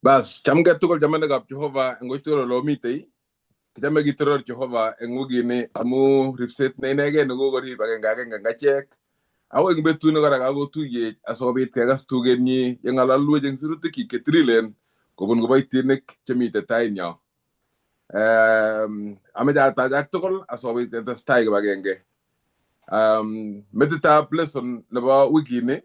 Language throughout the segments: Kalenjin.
Bas, cham get tukul jaman gap Jehovah ngotoro lo mitei. Kita magi teror Jehovah ngugini amu ripset nenege nugo gori bagengage ngachek. Awo ng betu no gara gago tuye asobit kagas tugeni yang ala lu jeng suruti ki trilen ko bon go bay tinek chemite taynya. Ameja ta jak tukul asobit ta stay bagenge. Medita pleson leba wigini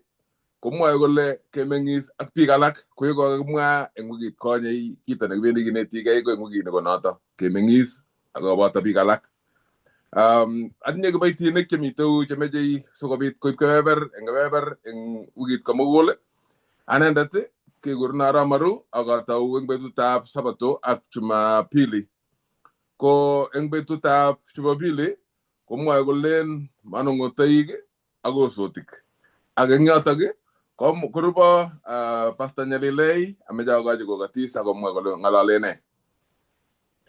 ko moy golle ke mengis ak pigalak ko yego mwa ngugi konye kita nak bendi gine tigay ko ngugi ne ko noto ke mengis ago bota pigalak adne go bayti nek mi to meje so ko bit ko weber en ugi ko mo wole anandate ke gurnara maru aga taw en betu tap sabato ak cuma pili ko en betu tap cuma pili ko moy gollen manongo tayige ago sotik aga nyatage comme kurupa pasta nyalilei ameja gaji go gati sa go mo go ngalalene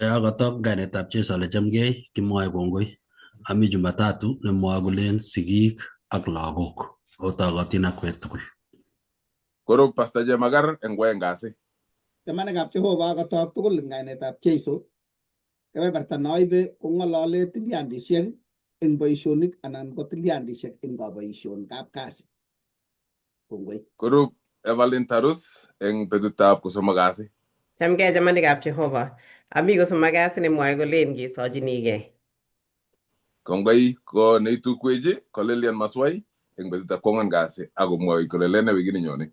Aga top ganet ap Jesu le chamgei kimwae kongoi ami Jumatatu ne mwagulen sigik ak lagok otagatin akwet tugul. Koro pasta je magar engwe ngasi Temane gap Jehova aga top tugul ganet ap Jesu kebe bertanoibe kongolole tiliandisiek ing boisionik anan ko tiliandisiek ing boision kap kasi. Koro Evalintarus eng pedutap ko sumagasi. Chamgei jamani gap Jehova. Amigo sumagasi ni mwae golen gi sojinige. Kongbai ko neitu kweje ko Lilian Maswai eng betuta kongan gasi ago moy ko lelene wigini nyoni.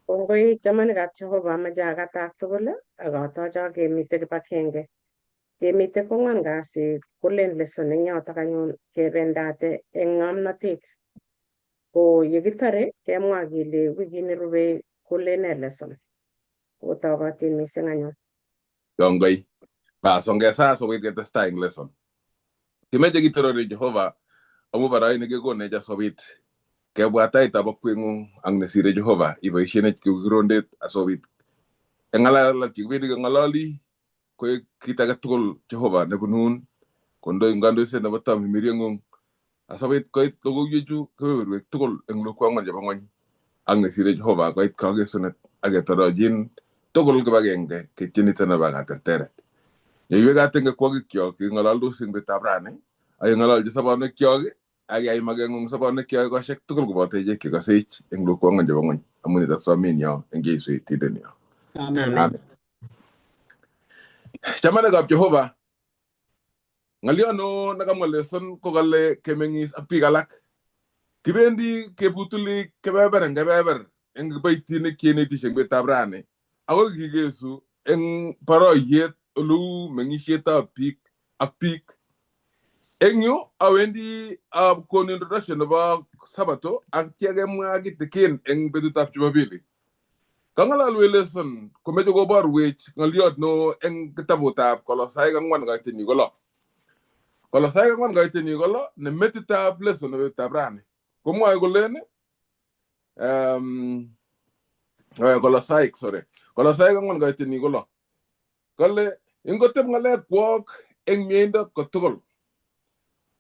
Kongoi jamani gap Jehova majaga tak tugul aga toja gemite kipakenge. Gemite kongan gasi kulen leson eng yota kanyun kebendate eng ngamnatet. Ko yegitare kemwa gile wigini rube kulen leson. Otagatin mising anyun. Kongbai ba songesa so we get the style lesson. Timeje gitoro de Jehova amu barai ne go ne ja sobit ke buata ita bakwengu ang nesire Jehova ibo ishene ki grondet asobit engala la tigwedi ngalali ko kita gatul Jehova ne bunun kondo ngando se na batam miriengung asobit ko logo yeju ko we tukul eng lo ko ngal jabangon ang nesire Jehova ko it kage sunet age torojin togol ke bagenge ke tinita na baga tertere ye wega tenga ko gi kyo ki ngalaldo sing betabrane ay ngalal je sabane kyo ay magengung sabane kyo ko shek tugol ko bote je ki ko sech eng lo ko ngal jabangon amuni ta so min yo engi su tiden yo. Amen. Chamane gab Jehova ngaliono nagamale son ko galle kemengis apigalak kibendi ke butuli kebeber eng bayti ne kene ti shek betabrane ago gigesu eng paro yet lu mengisheta pik engyo awendi kon introduction ba sabato ak tiage mwagi tekin eng bedutap jumabili kangala lu lesson ko mejo go bar wech ngaliot no eng kitabutap kolosai gangwan ga tini golo ne metita lesson no tabrane ko mo ay golene kolosai gangwan ga tini golo kale ingotep ngale kwok eng miendo kotugol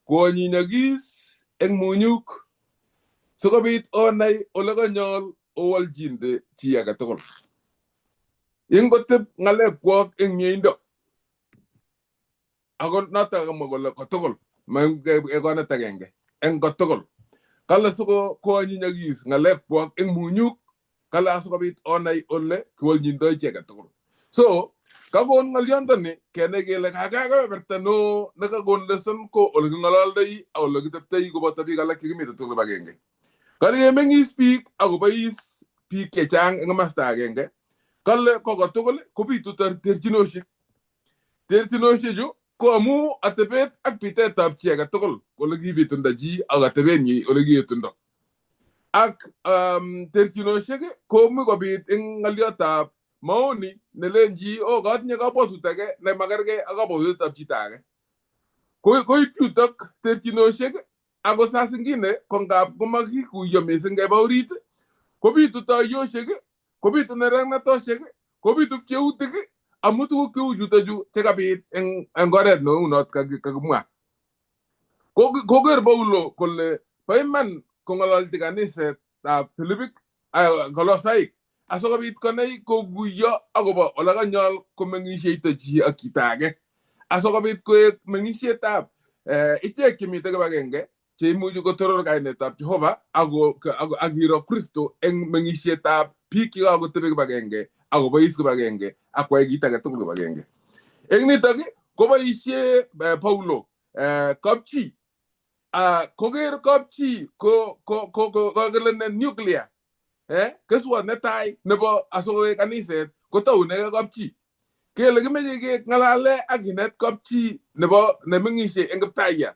ko nyinyagis eng munyuk sokobit onay oleganyol owal jinde chi aga tugol ingotep ngale kwok eng miendo agon nata gamogol kotugol mange egona tagenge eng kotugol kala soko ko nyinyagis ngale kwok eng munyuk kala sokobit onay ole kwol nyindo chi aga tugol so kagon ngalyantani kene gele kaga bertano nakagon lesson ko ol ngalalday aw lagitay ko batabi gala kimi to bagenge kali yemengi speak ago bayis speak ke chang ng masta genge kale ko gotogol ko bitu tertinoshi jo ko amu atebet ak pite tap ci aga togol ko lagi bitu ndaji aga tebeni o lagi tundo ak tertinoshi ko mu ko bit ing ngalyata maoni nelenji o gat nya ga botu tage ne magarge aga botu tap citage ko piutak tertino shege ago sasingine konga gumagi ku yomi singe baurit ko bitu ta yo shege ko bitu ne rang na to shege ko bitu cheutige amutu ku jutaju tega bit en goret no not kagumwa ko ger bawlo kolle payman ko ngalal tigani se ta filipik golosai asokobit konai koguiyo akobo ole kanyol komeng'isieito chi ak chito age asokobit koek meng'isietab ichek chemite kibagenge cheimuchi kotoror kainetab Jehova ak kiro Kristo eng meng'isietab biik chekakotebi kibagenge akobois kibagenge ak kwai kit age tugul kibagenge. Eng nitok koboisie Paulo kapchi koker kapchi ko kele nuclear keswot netai nebo asokoek kaniset kotaunege kapchi kele kimeche kengalale ak kinet kapchi nebo nemeng'isie eng Kiptayat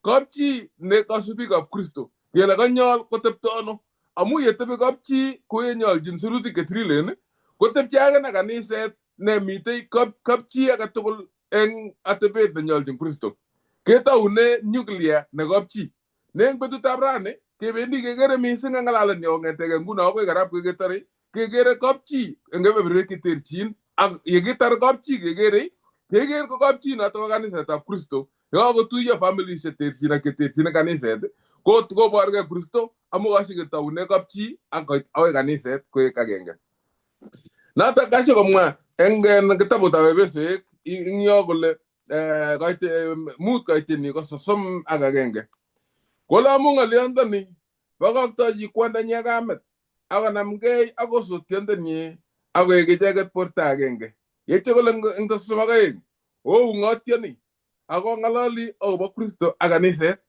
kapchi ne kasubikab Kristo kele kanyol kotepto ano amu yetebi kapchi koyenyolchin sirutik chetililen kotepche ake na kaniset nemitei kapchi age tugul eng atebet nenyolchin Kristo ketaune nuclear ne kapchi ne eng betutab rani kebendi kekere mising eng ngalalet nyo ng'etege nguno akoi karab keketore kekere kapchi eng kebeberwek cheterchin ak yekitar kapchi keker ko kapchi noto ko kanisetab Kristo yakakotuiyo families cheterchin ak cheterchin eng kaniset koborgei Kristo amu kashiketaune kapchi akoi kaniset koek agenge. Notok kashe komwa eng kitabutab Efesoek ing yo kole mut kaitini ko 31 kole amu ng'olyondoni bokokto chi kwandanyi ak kamet akonamgei ak osotiondenyi akoek icheket borto agenge yeityo kole eng 32 ng'otioni ako ng'alali akobo Kristo ak kaniset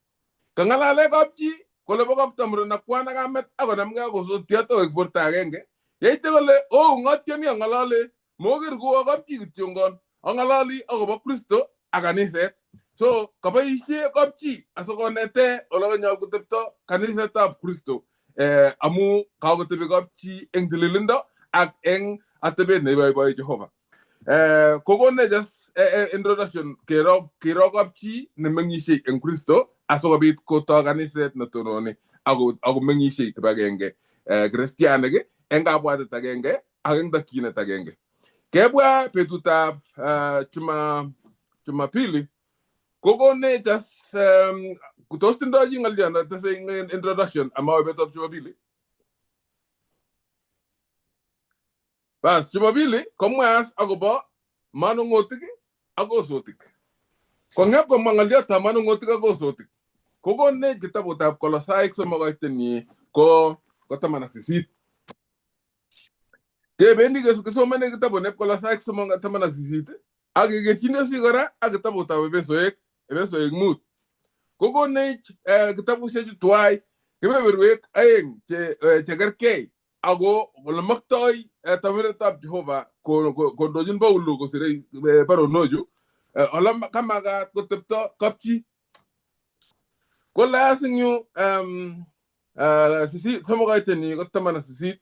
kang'alale kapchi kole bokokto muren ak kwan ak kamet akonamgei ak osotiot akoek borto agenge yeityo kole ng'otioni ang'alale moker kuwo kapchi kityongon ang'alali akobo Kristo ak kaniset. So kaboisie kapchi asokonete ole kanyol kotepto kanisetab Kristo amu kakotebi kapchi eng tililindo ak eng atebet neiboiboi Jehova. Kokonech introduction kero kapchi nemeng'isie eng Kristo asokobit kotoi kaniset netononi ako meng'isie kibagenge kristianik eng kabwatet agenge ak eng takyinet agenge. Kebwa betutab Jumapili kokonech tos tindoi chi ng'olyo netese introduction amawe betutab Jumapili. Bas Jumapili komwas akobo manung'otik ak osotik. Kong'ep komwa ng'olyotab manung'otik ak osotik kokonech kitabutab Kolosaik 3 ko 18. Kebendi kesomane kitabu neb Kolosaik 3:18 ak kekerchindosi kora ak kitabutab Efesoek 5 kokonech kitabushechu tuwai kebeberwek aeng chekerkei ako ole maktoi tamirtab Jehova kondochin Paulo kosire baronochu ole kamakat kotepto kapchi kole as ing yu 18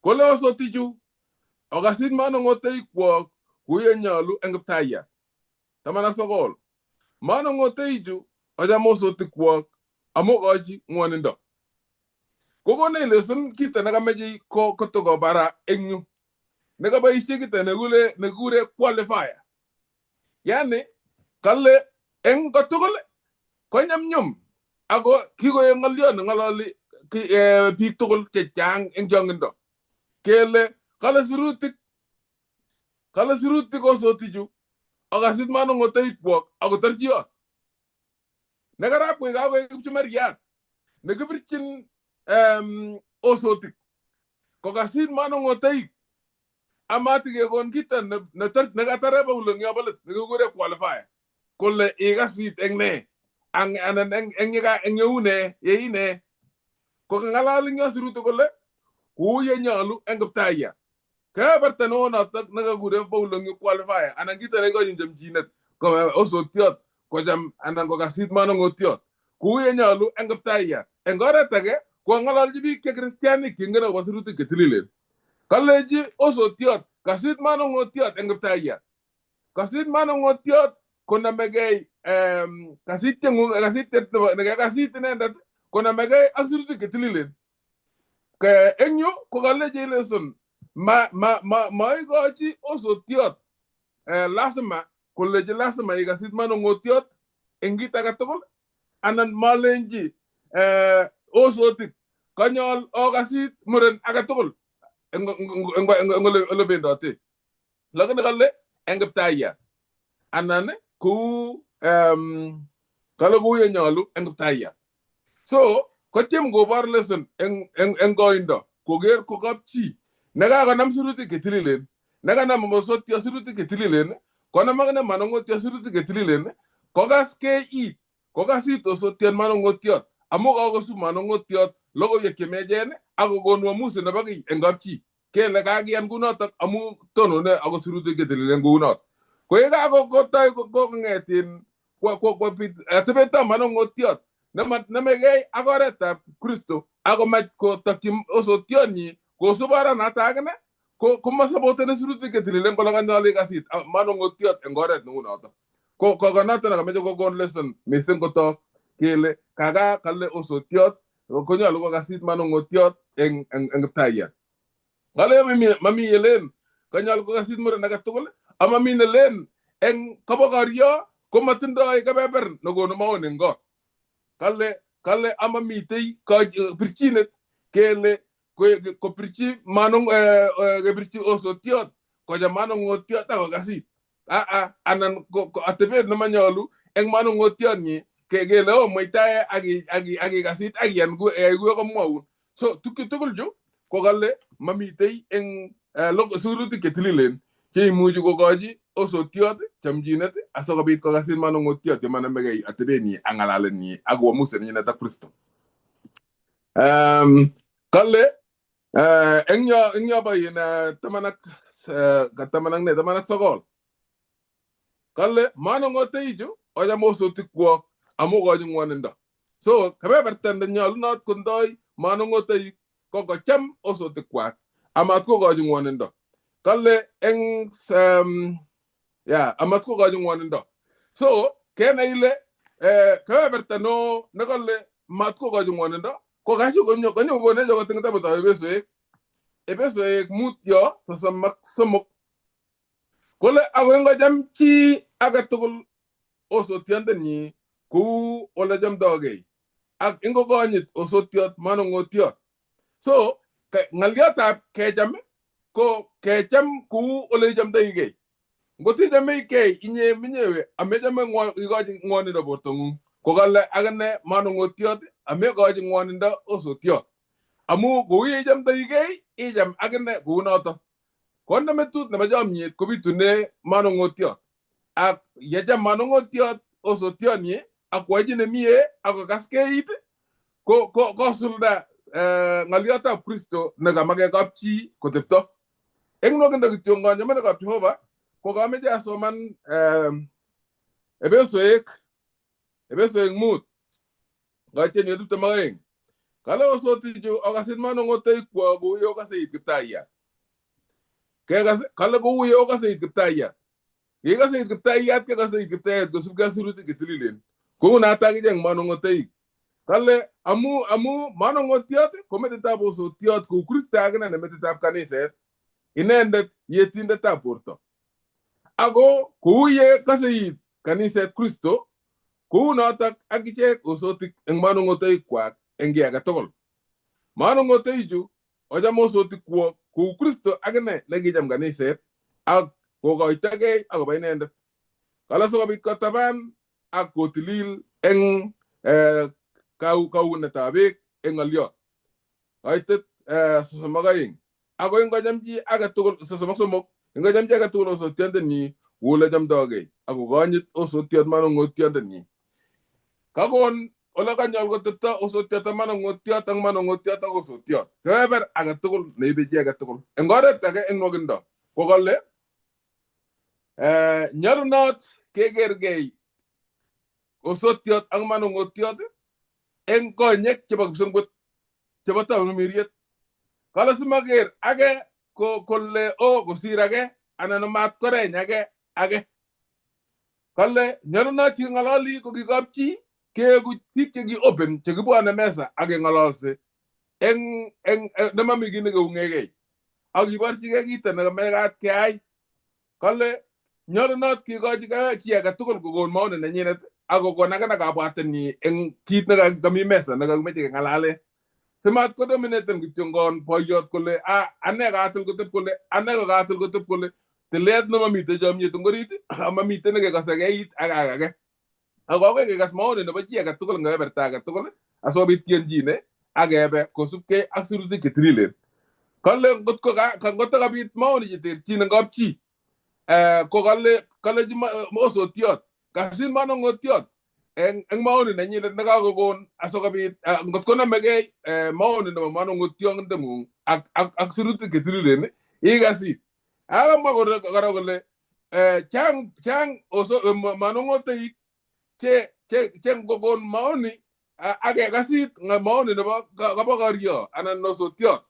kole osotichu okasit manung'oteikwok kuye nyolu eng Kiptayat 19 manung'oteichu ocham osotikwok amu kochi ng'wonindo kokonech lesson kito nekameche kotokobara eng yu nekaboisie kito nekure qualifier yani kale eng kotugul konyumnyum ako kikoek ng'olyon neng'ololi biik tugul chechang eng chong'indo kele kale sirutik osotichu akasit manung'oteikwok akotorchiyot nekarab koek kakoek kipchumariat nekibirchin osotik kokasit manung'oteik amatikekon kito nekatare Paulo eng yobolet nekikure qualifier kole ikasit eng ne anan eng yeune yeine kokang'alal eng yo sirutik kole kou yenyolu eng Kiptayat kebeberta neo notok nekakure Paulo eng qualifier anan kito nekikochin chomchinet osotiot kocham anan kokasit manung'otiot kou yenyolu eng Kiptayat eng oret age kokang'ololchi biik che kristianik cheingen akobo sirutik chetililen kalechi osotiot kasit manung'otiot eng Kiptayat kasit manung'otiot konamegei kasit inendet konamegei ak sirutik chetililen eng yu kokalechi lesson maikochi osotiot lazima kolechi lazima ikasit manung'otiot eng kit age tugul anan malenji osotik kanyol okasit muren age tugul eng ole bendote lakini kale eng Kiptayat anan ku kale ku yenyalu eng Kiptayat. So kotyem kobar lesson eng koindo koger ko kapchi nekakonam sirutik ketililen nekanam mosotio sirutik ketililen konam akine manongotio sirutik ketililen kokas keit kokasit osotian manongotiot amu kakosub manongotiot logoiwek chemechen akokon uamuzi nebo kiy eng kapchi kele kakiyan kunotok amu tonone ako sirutik ketililen kunot ko ye kakotoi kongetin kwapit atebetab manongotiot nemegei ak oretab Kristo akomach kotokyi osotionyi kosub oranata akine komasapoteni sirutik ketililen kole kanyolu ikasit manongotiot eng oret neu notok ko konoto nakameche kokon lesson mising kotok kele kale osotiot konyolu kokasit manongotiot eng Kiptayat. Kale mami yelen kanyolu kokasit muren age tugul amami nelen eng kabokorio komatindoi kebeber nekonu maoni eng kot. Kale amamitei pirchinet kele kopirchi kepirchi osotiot kocha manongotiot akokasit anan atebet nemanyolu eng manongotionyi kele mweitae akikasit akiyan kuye komwaun. So tukyu tugul chu kokale mamitei eng sirutik chetililen cheimuchi kokochi osotiot chamchinet asikobit kokasit manongotiot yemanamegei atebenyi ak ng'alalenyi ak uamuzi nenyinet ak Kristo. Kale eng yo boyin taman ak sogol kale manongotei chu ocham osotik kwok amu kochi ng'wonindo. So kebeberta nenyolunot kotindoi manongotei ko kocham osotik kwak amat kokochi ng'wonindo. Kale eng amat kokochi ng'wonindo. So kenai ile kebeberta no nekale mat kokochi ng'wonindo ko kashi konyo konech akot eng kitabutab Efesoek 5:33 kole ako ngocham chi age tugul osotiondenyi kou ole chamdogei ak ingokonyit osotiot manongotiot. So ng'aliotab kecham ko kecham kou ole ichamdoigei. Ngot ichamegei inye minyewe amechame ikochi ng'wonindo bortong'ung ko kale akine manongotiot amekochi ng'wonindo osotiot amu kou ye ichamdoigei icham akine kou notok. Kondemetut nebo chomyet kobitune manongotiot ak yecham manongotiot osotionyi ak koyochi nemie akokas keit kosulda ng'aliotab Kristo nekamake kapchi kotepto. Eng nwokindo kityo ngachamenekab Jehova ko kameche asoman Efesoek 5 ngatieni 22 kale osotichu okasit manongotei kwok kou ye okase it Kiptayat. Kale kou ye okase it Kiptayat. Ye ikase it Kiptayat kekase it Kiptayat kosubkei ak sirutik chetililen kou noto akichek manongoteik. Kale amu manongotiot ko metitab osotiot kou Kristo akine ne metitab kaniset inendet yetindetab borto. Ako kou ye kase it kaniset Kristo kou notok akichek osotik eng manongoteik kwak eng kiy age tugul. Manongoteichu ocham osotik kwok kou Kristo akine nekicham kaniset ak kokoitogei akobo inendet. Kale sikobit kotaban ak kotilil eng kaunetab beek eng ng'oliot. Kaitet 32 ako ngocham chi age tugul 33 ngocham chi age tugul osotiondenyi kou ole chamdogei ak kokonyit osotiot manongotiondenyi. Kakon ole kanyol kotepto osotiot ak manongotiot ak osotiot. Kebeber age tugul neibe chi age tugul. Eng oret age eng nwokindo ko kale nyolunot kekergei osotiot ak manongotiot eng konyek chebo kipsengwet chebo tamirmiriet. Kale simaker age kole kosir age anan mat koreny age. Kale nyolunot keng'ololi kokikapchi keegu biik cheki open chekibwane mesa ak keng'ololse eng nemami kiy nekeung'egei ak kiborchigei kito nekamekat keyai. Kale nyolunot kikochi chi age tugul kokon maoni nenyinet ak kokon akine kabwatenyi eng kit nekami mesa nekakimeche keng'alale. simat ko dominaten kityo ngon boyot kole ane katil kotep kole ane ko katil kotep kole tilet no mamite chomyet ngorit mamite ne kekase keit akakake ako ke kekas maoni nebo chi age tugul ngeberta age tugul asobit kienjine akebe kosubkei ak sirutik chetililen kale ngotko ngotko kabit maoni cheterchin ngapchi ko kale mosotiot kasin mano ngotiot eng maoni nenyinet nekakokon asokobit ngotko namegei maoni nebo mano ngotiot ndengung ak sirutik chetililen ikasit akamwa kora kole chang mano ngoteik che ngokon maoni akekasit maoni nebo kabokorio anan nosotiot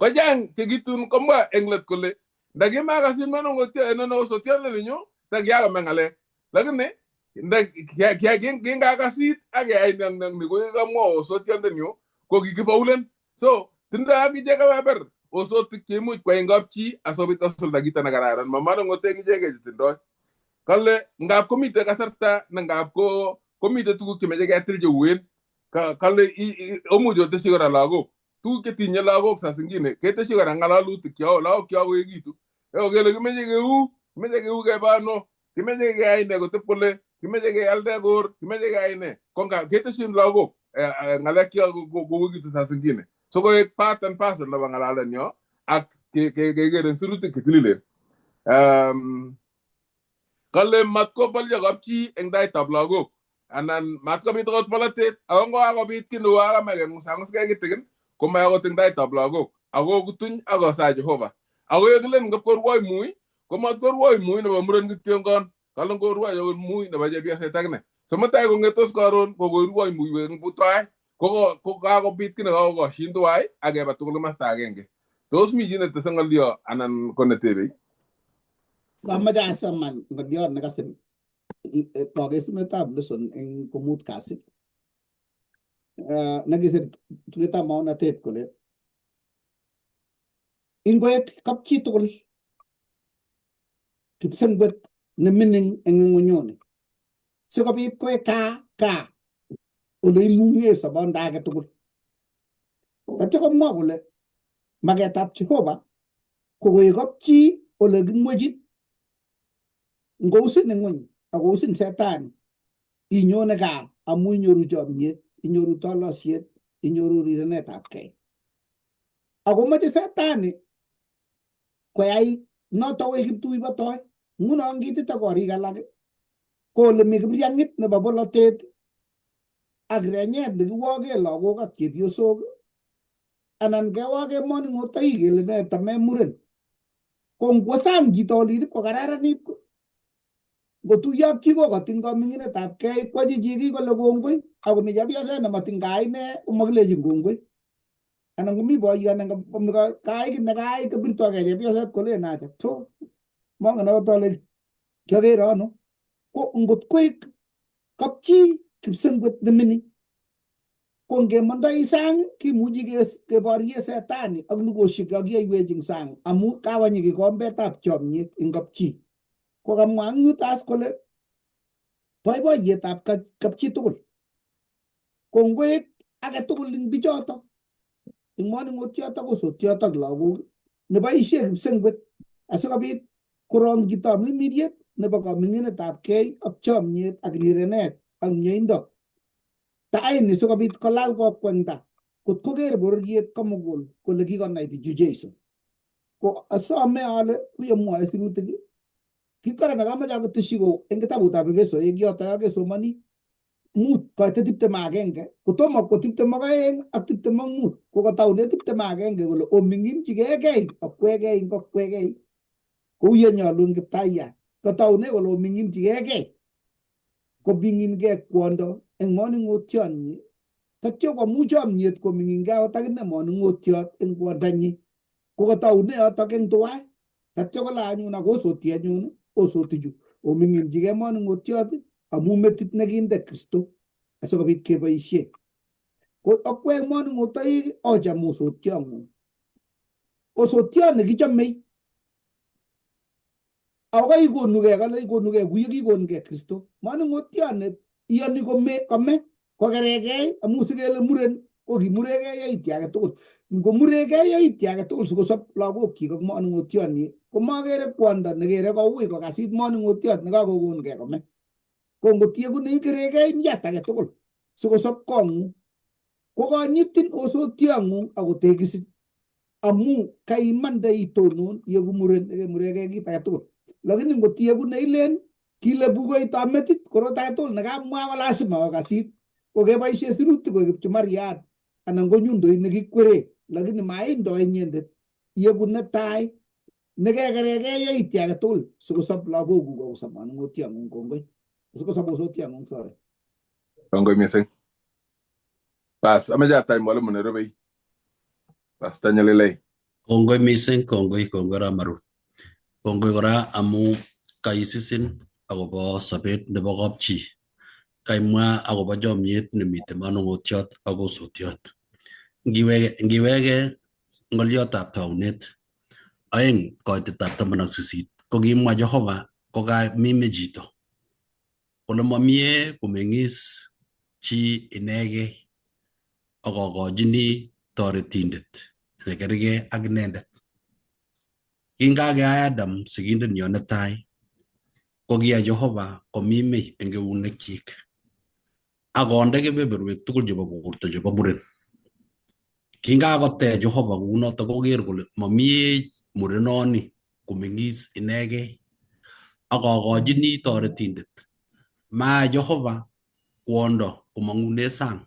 kochang chekitun komwa eng let kole ndakimakasit mano ngotiot nosotiot nenyu takiakameng ngalek lakini kingakasit akeyai ni kokamwa osotiondenyu ko kikibaulen so tindoi akichek kebeber osotik cheimuch kwai ngapchi asobit kosulda kito nekararan mamano ngotek ichekei chetindoi kale ngap komite kasarta ne ngap komite tuguk chemeche ketil cheuen kale omuch oteshi kora lagok tuguk chetinye lagok saa zingine keteshi kora ngalalutik chao lagok chao koekitu kele kimeche keu kebano kimeche keyai ne kotep kole kimeche kealde kor kimeche keyai ne konga keteshin lagok ngalek chao koekitu saa zingine so koek part and parcel nebo ngalalen nyo ak kekeren sirutik chetililen kale matkobolyo kapchi eng taitab lagok anan matkobit akot polatet ako ngokakobit ki neu akamake ngusanguskei kitikin komaya akot eng taitab lagok ako kutuny akosa Jehova ako yekilen ngopkorwoi mui komatkorwoi mui nebo muren kityongon kale ngorwoi akot mui nebo chepyoset akine so mutai kongetos karon kokorwoi mui eng butoi ko kakobit ki nekakokoshin tuwai akeba tugul komasta agenge tos mi chi netese ngolyo anan ko netebei Kamache asoman ngoliot nekase kakesunetab lesson eng komut kasi nekisir tugetab maonatet kole ingoek kapchi tugul kipsengwet nemining eng ngonyoni sikobit koek kaa ole imung'e sobonda age tugul tatyo komwa kole maketab Jehova ko koek kapchi ole kimwechi ngousin ng'ony akousin setani inyone gaa amu inyoru chomyet inyoru tolosiet inyoru rirenetab kei akomoche setani koyai noto koek kiptuibotoi nguno ngitite korik alak ko ole mi kipriang'it nebo bolotet ak renyet nekiwoge lagok ak chepyosok anan kewoge moning'otoik kele ne tame muren ko ngwo sang chito olin kokararanit ngotuyo ak chi kokotiny koming'inetab kei kwachi chi ki kole kongoi akomi chepyoset nematiny kai ine komakilejin kongoi anan komi boiyot kai ki nekai kobirtogei chepyoset kolen acha so mongen akot ale kiakere ano ko ngot koek kapchi kipsengwet nemining ko ngemondoi sang kimuchi keborye setani ak lugoshek kakiyoiwech eng sang amu kakonyi kikombetab chomyet eng kapchi kokamwa ang yutas kole boiboiyetab kapchi tugul kongoek age tugul eng bichoto eng moning'otioto kosotioto ak lagok neboisie kipsengwet asikobit korongchi tamimiriet nebo kaming'inetab kei ak chomyet ak rirenet ak mieindo taini sikobit kolal kokwengta kot koker bororiet komugul kole kikonai bichu Jeiso ko asome ale kuyemwoe sirutik kit kora nekamache akoteshi ko eng kitabutab Efesoek yoto yakesomani 5:21 kotomo ko 22 ak 25 kokotaune 21 kole oming'inchigei kei okwegei ngokwegei kou yenyolu eng Kiptaiyat kotaune kole oming'inchigei kei koming'ingei kwondo eng moning'otionyi tatyo komuch chomyet koming'ingei akot akine moning'otiot eng kwondonyi kokotaune yotok eng tuwai tatyo kole anyun akosoti anyun osoti chu oming'inchigei moning'otiot amu metit nekinde Kristo asikobit keboisie ko okwek moning'otoik ocham osotiong'ung osotiot nekichomei ako ikonugei kale ikonugei kuye kikonkei Kristo moning'otiot ne iyoni kome kokeregei amu sikele muren ko kimurege yaiti age tugul ngomurege yaiti age tugul sikosop lagokyik ak manung'otioni ko magere kwondo negere koui kokasit manung'otiot nekakokongei kome ko ngotiekune ikerege miat age tugul sikosop kong'ung ko konyitin osotiong'ung akotekisin amu kaimande itonon yeku muren nekemurege kit age tugul lakini ngotiekune ilen kile bukoito metit korot age tugul nekamwa ko lazima okasit ko keboisie sirutik koek kipchumariat anan ko nyundoit nekikwere lakini maindo inyendet yeku netai nekekerege yaiti age tugul sikosop lagokuk akosop manung'otiong'ung kongoi sikosop osotiong'ung sorry kongoi mising bas ameche atany mwalimu Nairobi bas tanyalilei Kongoi mising, kongoi Ramaru. Kongoi kora amu kaisisin akobo sobet nebo kapchi. Kaimwa akobo chomyet nemite manung'otiot ak osotiot. Ngiwege ng'oliotab taunet aeng koitetab 18 ko kimwa Jehova kokamime chito kole mamie komeng'is chi inegei akokochini toretindet nekergei ak inendet. Kingakeyai Adam sigindenyo netai ko kiya Jehova komimei eng eunekyik akonde kebeberwek tugul chebo borto chebo muren. Kingakotech Jehova kounoto koker kole mamie murenoni komeng'is inegei akokochini toretindet. Ma Jehova kwondo komang'une sang,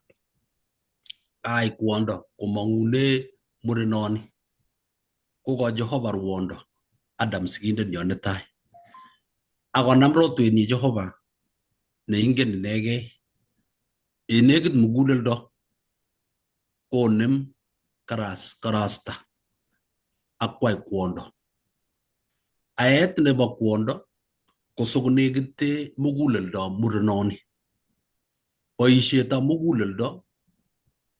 ai kwondo komang'une murenoni. Koko Jehova rwondo Adam sigindenyo netai akonam rotwenyi Jehova neingen inegei inekit muguleldo konem karasta akwai kwondo. Aet nebo kwondo ko sikonekite muguleldo murenoni. Boisietab muguleldo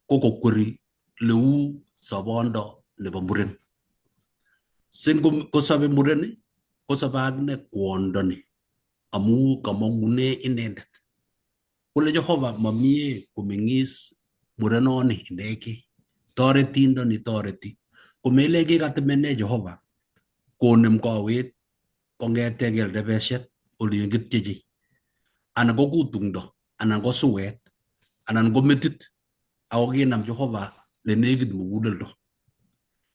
ko kokweri leu sobondo nebo muren. Kosobe muren kosobe akine kwondoni amu kamang'une inendet. Kole Jehova mamie komeng'is murenoni inegei. Toretindoni toreti. Komele kikatemene Jehova konem kowet kong'ete keldebeshet ole kityechi anan ko kutung'do anan ko suwet anan ko metit ako kinam Jehova lenekit muguleldo.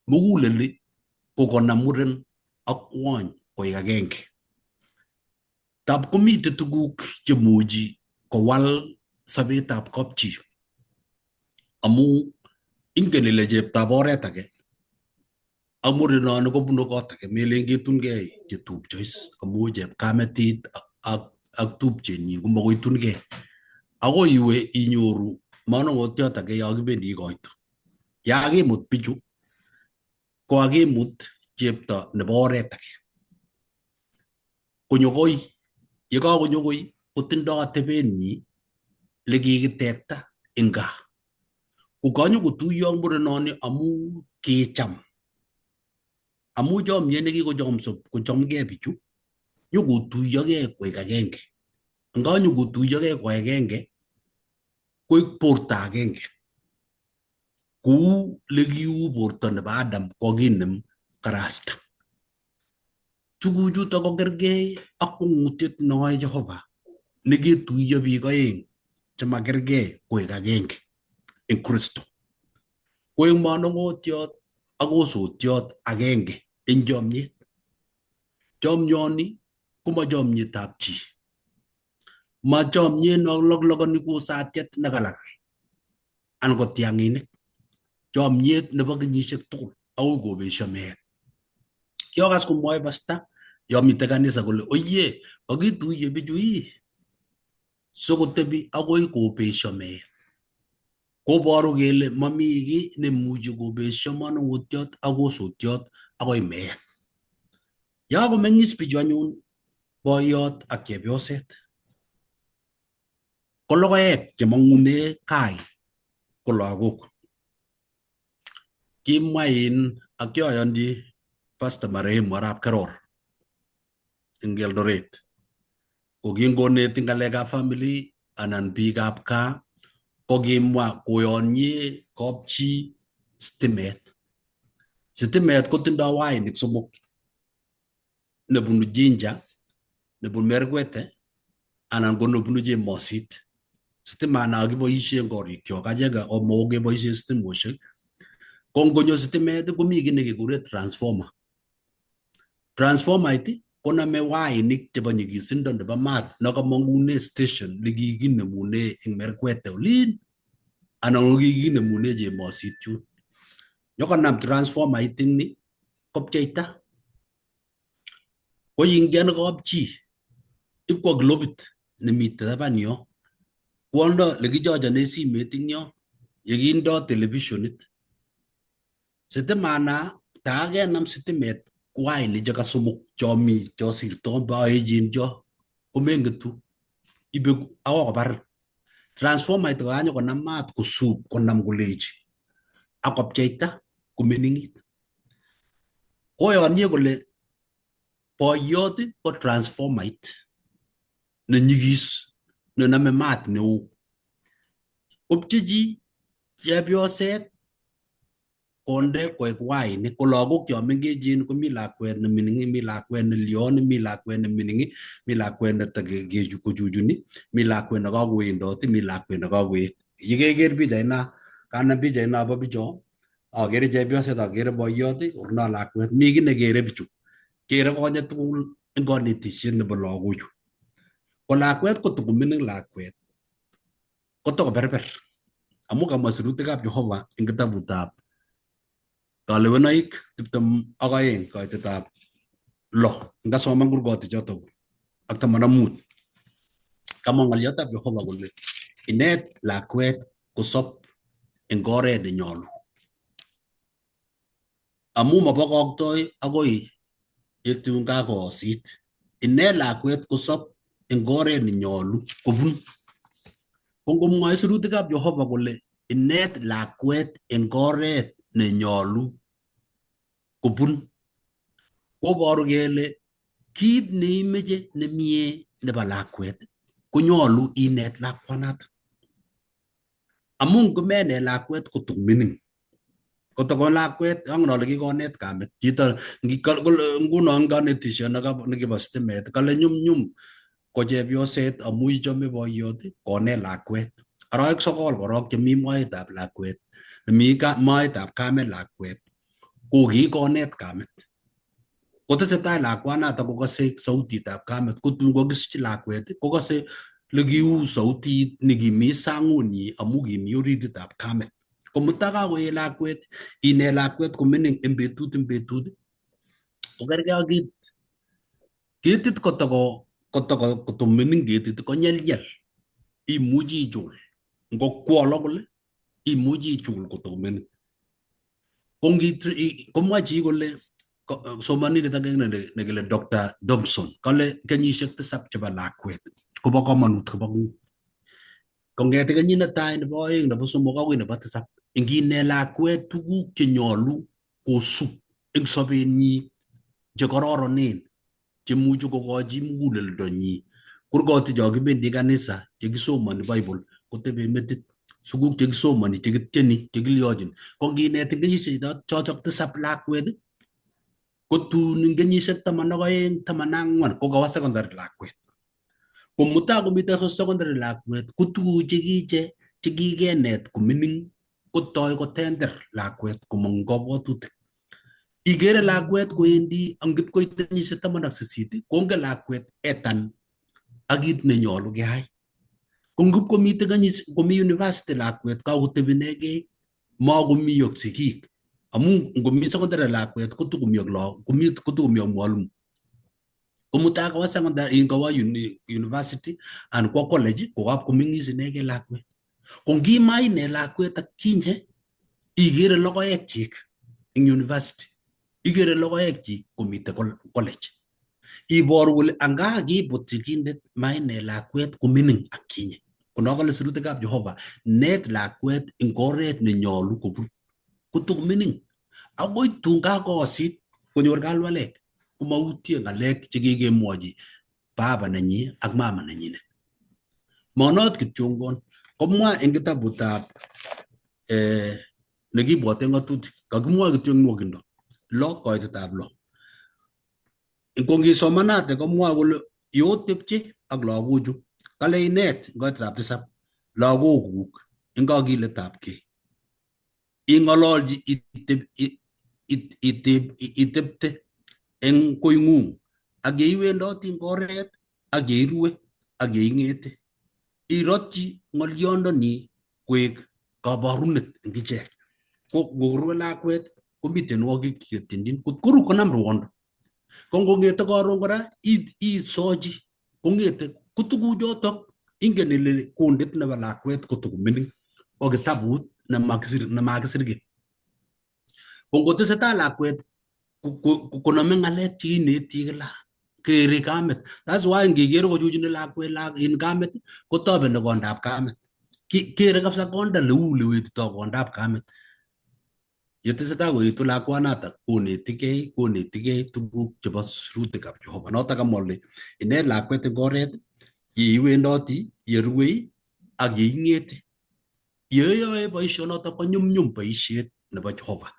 Muguleli ko konam muren ak kwony koek agenge. Tab komite tuguk chemuchi kowal sobetab kapchi amu ingen ile cheptab oret age ak murenoni kobunu kot age melen ketungei chetupchois amu chepkametit ak tupchenyi komakoitungei. Akoi iwe inyoru manung'otiot age yo kibendi koito. Ya kimut bichu ko akimut chepto nebo oret age. Konyokoi, yekakonyokoi kotindoi atebenyi lekikitekta eng gaa. Kokanyokotuiyo ak murenoni amu kicham. Amu chomyet nekikochomgei bichu nyokotuiyogei koek agenge. Nganyokotuiyogei koek agenge koek borto agenge. Kou lekiu borto nebo Adam kokinem karasta. Tuguchuto ko kergei ak ung'utiet noe Jehova neketuiyo biik aeng chemakergei koek agenge eng Kristo. Koek manung'otiot ak osotiot agenge eng chomyet. Chomyoni koma chomyetab chi. Ma chomyet no loglogoni kou satiet nekalal anan ko tiang'inik. Chomyet nebo kenyisiek tugul akoi kobesio meet. Kiokas komwoe pasta yo mite kanisa kole oyie kakituiye bichu sikotebi akoi kobesio meet. Koboru kele mami kiy nemuchi kobesio manung'otiot ak osotiot akoi meet. Ya komeng'is bichu anyun boiyot ak chepyoset ko logoek chemang'une kai ko lagok. Kimwa ak kioyonji Pastor marehemu Arap Karor eng Eldoret ko kingoneti ng'alekab family anan biikab gaa kokimwa koyonye kapchi stimet. Stimet kotindoi wainik somok, nebunu Jinja, nebunu Merkwete, anan ko nebunu Chemosit. Stimana kiboishe eng korikyok acheke omo keboishe stimoshek. Ko ngonyo stimet komi kiy nekekure transformer. Transformer iti koname wainik chebo nyigisindo nebo maat nakamangune station nekikinemune eng Merkwete olin anan ko kikinemune Chemosit chun. Nyokonam transformer itini kopcheita. Ko yingen kapchi ipko globit nemite taban yo. Kwondo lekichochone simet ing yo yekindo televisionit. Sitimana takenam sitimet kwaini cheka somok chomi chosirto baechen cho komengetu ibe awo kobar. Transformer ito kanyo konam maat kusub konam koleji akopcheita kuminingit. Koyonye kole boyot ko transformer it nenyigis nename maat neo. Kopchechi chepyoset konde koek wainik ko lagok cho mengechen komi lakwet ne mining, mi lakwet ne lion, mi lakwet ne mining, mi lakwet ne kochuchuni, mi lakwet ne kakowendoti, mi lakwet ne kakoet. Yekeker pichaina, kanam pichaina bo bicho, akere chepyoset akere boyot urno lakwet, mi kiy nekere bichu. Kere konyek tugul eng kanetishet nebo lagochu. Ko lakwet kotukomining lakwet kotokoberber. Amu kamwa sirutikab Jehova eng kitabutab Kalewenoik 22 kaitetab 6. Ngasoman kurgoti chotok ak 15. Kamwa ng'oliotab Jehova kole inet lakwet kosob eng oret nenyolu. Amu mabokoktoi akoi yetun kakoosit. Inet lakwet kosob eng oret nenyolu kobun. Ko ngomwoe sirutikab Jehova kole inet lakwet eng oret nenyolu kobun, koboru kele kit neimeche nemie nebo lakwet konyolu inet lakwanatak. Amu ngomenet lakwet kotumining, kotoko lakwet angen ale kikonet kamet chito nguno eng kanetishet nekibo stimet kale nyumnyum ko chepyoset amu ichome boyot konet lakwet. Arawek 9 korok chemi moetab lakwet, mi moetab kamet lakwet ko kikonet kamet. Kotesetai lakwanatak kokase sautitab kamet, kotun kokisich lakwet kokase lekiu sautit nekimi sangunyi amu kimi orititab kamet. Ko mutai kakoet lakwet, inet lakwet komining eng betut kokergei ak ketit. Ketit kotomining ketit konyelnyel, imuchi ichul. Ngokwolo kole imuchi ichul kotomining. Komwa chi kole somanindet agenge nekile Dr. Dobson kale kenyisiek 7 chebo lakwet kobo kamanut kobo ng'ung. Kongete kenyit netai, nebo oeng, nebo somok akoi nebo 7, nginet lakwet tuguk chenyolu kosub eng sobenyi chekororonen chemuchi kokochi muguleldonyi. Kurgoti cho kibendi kanisa chekisomani Bible kotebe metit. Suguk chekisomani chekityeni chekiliochin. Ko nginet eng kenyisiek chotok 7 lakwet kotun eng kenyisiek 12, 14 ko kawo secondary lakwet. Ko mutai komite secondary lakwet ko tuguk chekikenet komining kotoi kotender lakwet komong kabwatutik. Igere lakwet koendi angit koit kenyisiek 18 kongen lakwet etan ak kit nenyolu keyai. Ko ngip komite komi university lakwet kakotebi inegei makomi ak sigik. Amu ngomi secondary lakwet kotukomi ak mwalimu. Komutai kawa secondary kawa university and kwa college kokap komingis inegei lakwet. Ko ngimainet lakwet atkinye igere logoekchik eng university, igere logoekchik komite college. Iboru kole anga kibut sigindet mainet lakwet komining atkinye. Konokole sirutikab Jehova, net lakwet eng oret nenyolu kobun. Kotukomining akoi tun kakoosit konyor kalwalek komautie ng'alek chekikemwochi baba nenyi ak mama nenyinet. Monot kityongon komwa eng kitabutab nekibwote ng'atutik kakimwa kityo eng nwokindo lo koitetab lo. Kongisomanate komwa kole yotepche ak lagochu kale inet koitetab 7 lagokuk eng kakiletabgei ing'ololji itepte eng koing'ung ak yeiwendoti eng oret ak yeirue ak yeing'ete irotyi ng'olyondoni koek kabarunet eng ichek. Ko ngorue lakwet komi tienwogik cheketyendin kot koru konam ruondo. Ko ngong'ete karon kora isochi kong'ete ko tuguchotok ingen ile kundit nebo lakwet kotokomining ko kitabut nemakisirgei. Ko ngotesetai lakwet konome ng'alek cheineti kila kere kamet. That's why ngikere kochuchuni lakwet in kamet kotobeni kondab kamet. Kere kabisa konda leu lewetitoi kondab kamet. Yetesetai koetu lakwanatak konetigei tuguk chebo sirutikab Jehova. Notok amwa kole inet lakwet eng oret yeiwendoti, yerue ak yeing'ete. Yeyoe boisionotok ko nyumnyum boisiet nebo Jehova.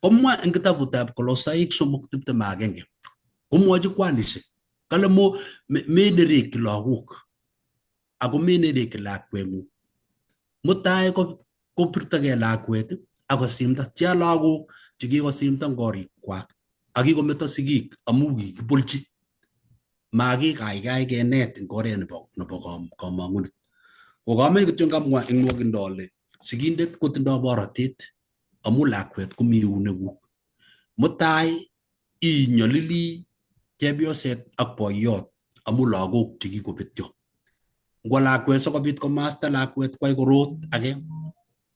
Komwa eng kitabutab Kolosaik 3:21 komwochi kwanisiek kale menereki lagok ako menereki lakweng'ung. Mutai kopirtogei lakwet akosimta tia lagok chekikosimta eng korikwak akikometo sigik amu kikipolchi makikaikai kenet eng oret nebo kamang'unet. Kokamech kityo ngamwa eng nwokindo ale sigindet kotindoi borotet amu lakwet komi euneguk. Mutai inyolili chepyoset ak boiyot amu lagok chekikobetyo. Ngwo lakwet sikobit komasta lakwet kwai korot age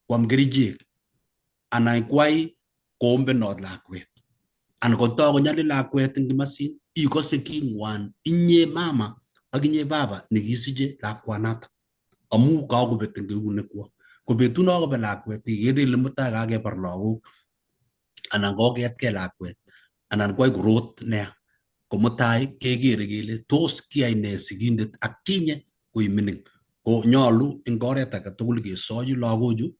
kwam kerichek anan kwai koombenot lakwet anan kotoi konyalil lakwet eng kimasin ikose king'wan inye mama ak inye baba nekisiche lakwanatak amu kakobet eng eunekwok. Ko betut no kobe lakwet ikere ile mutai kakebar lagok anan koketkei lakwet anan kwai korot neya. Ko mutai kekere kele tos kiyai ne sigindet ak kinye koimining. Ko nyolu eng oret age tugul kesochi lagochu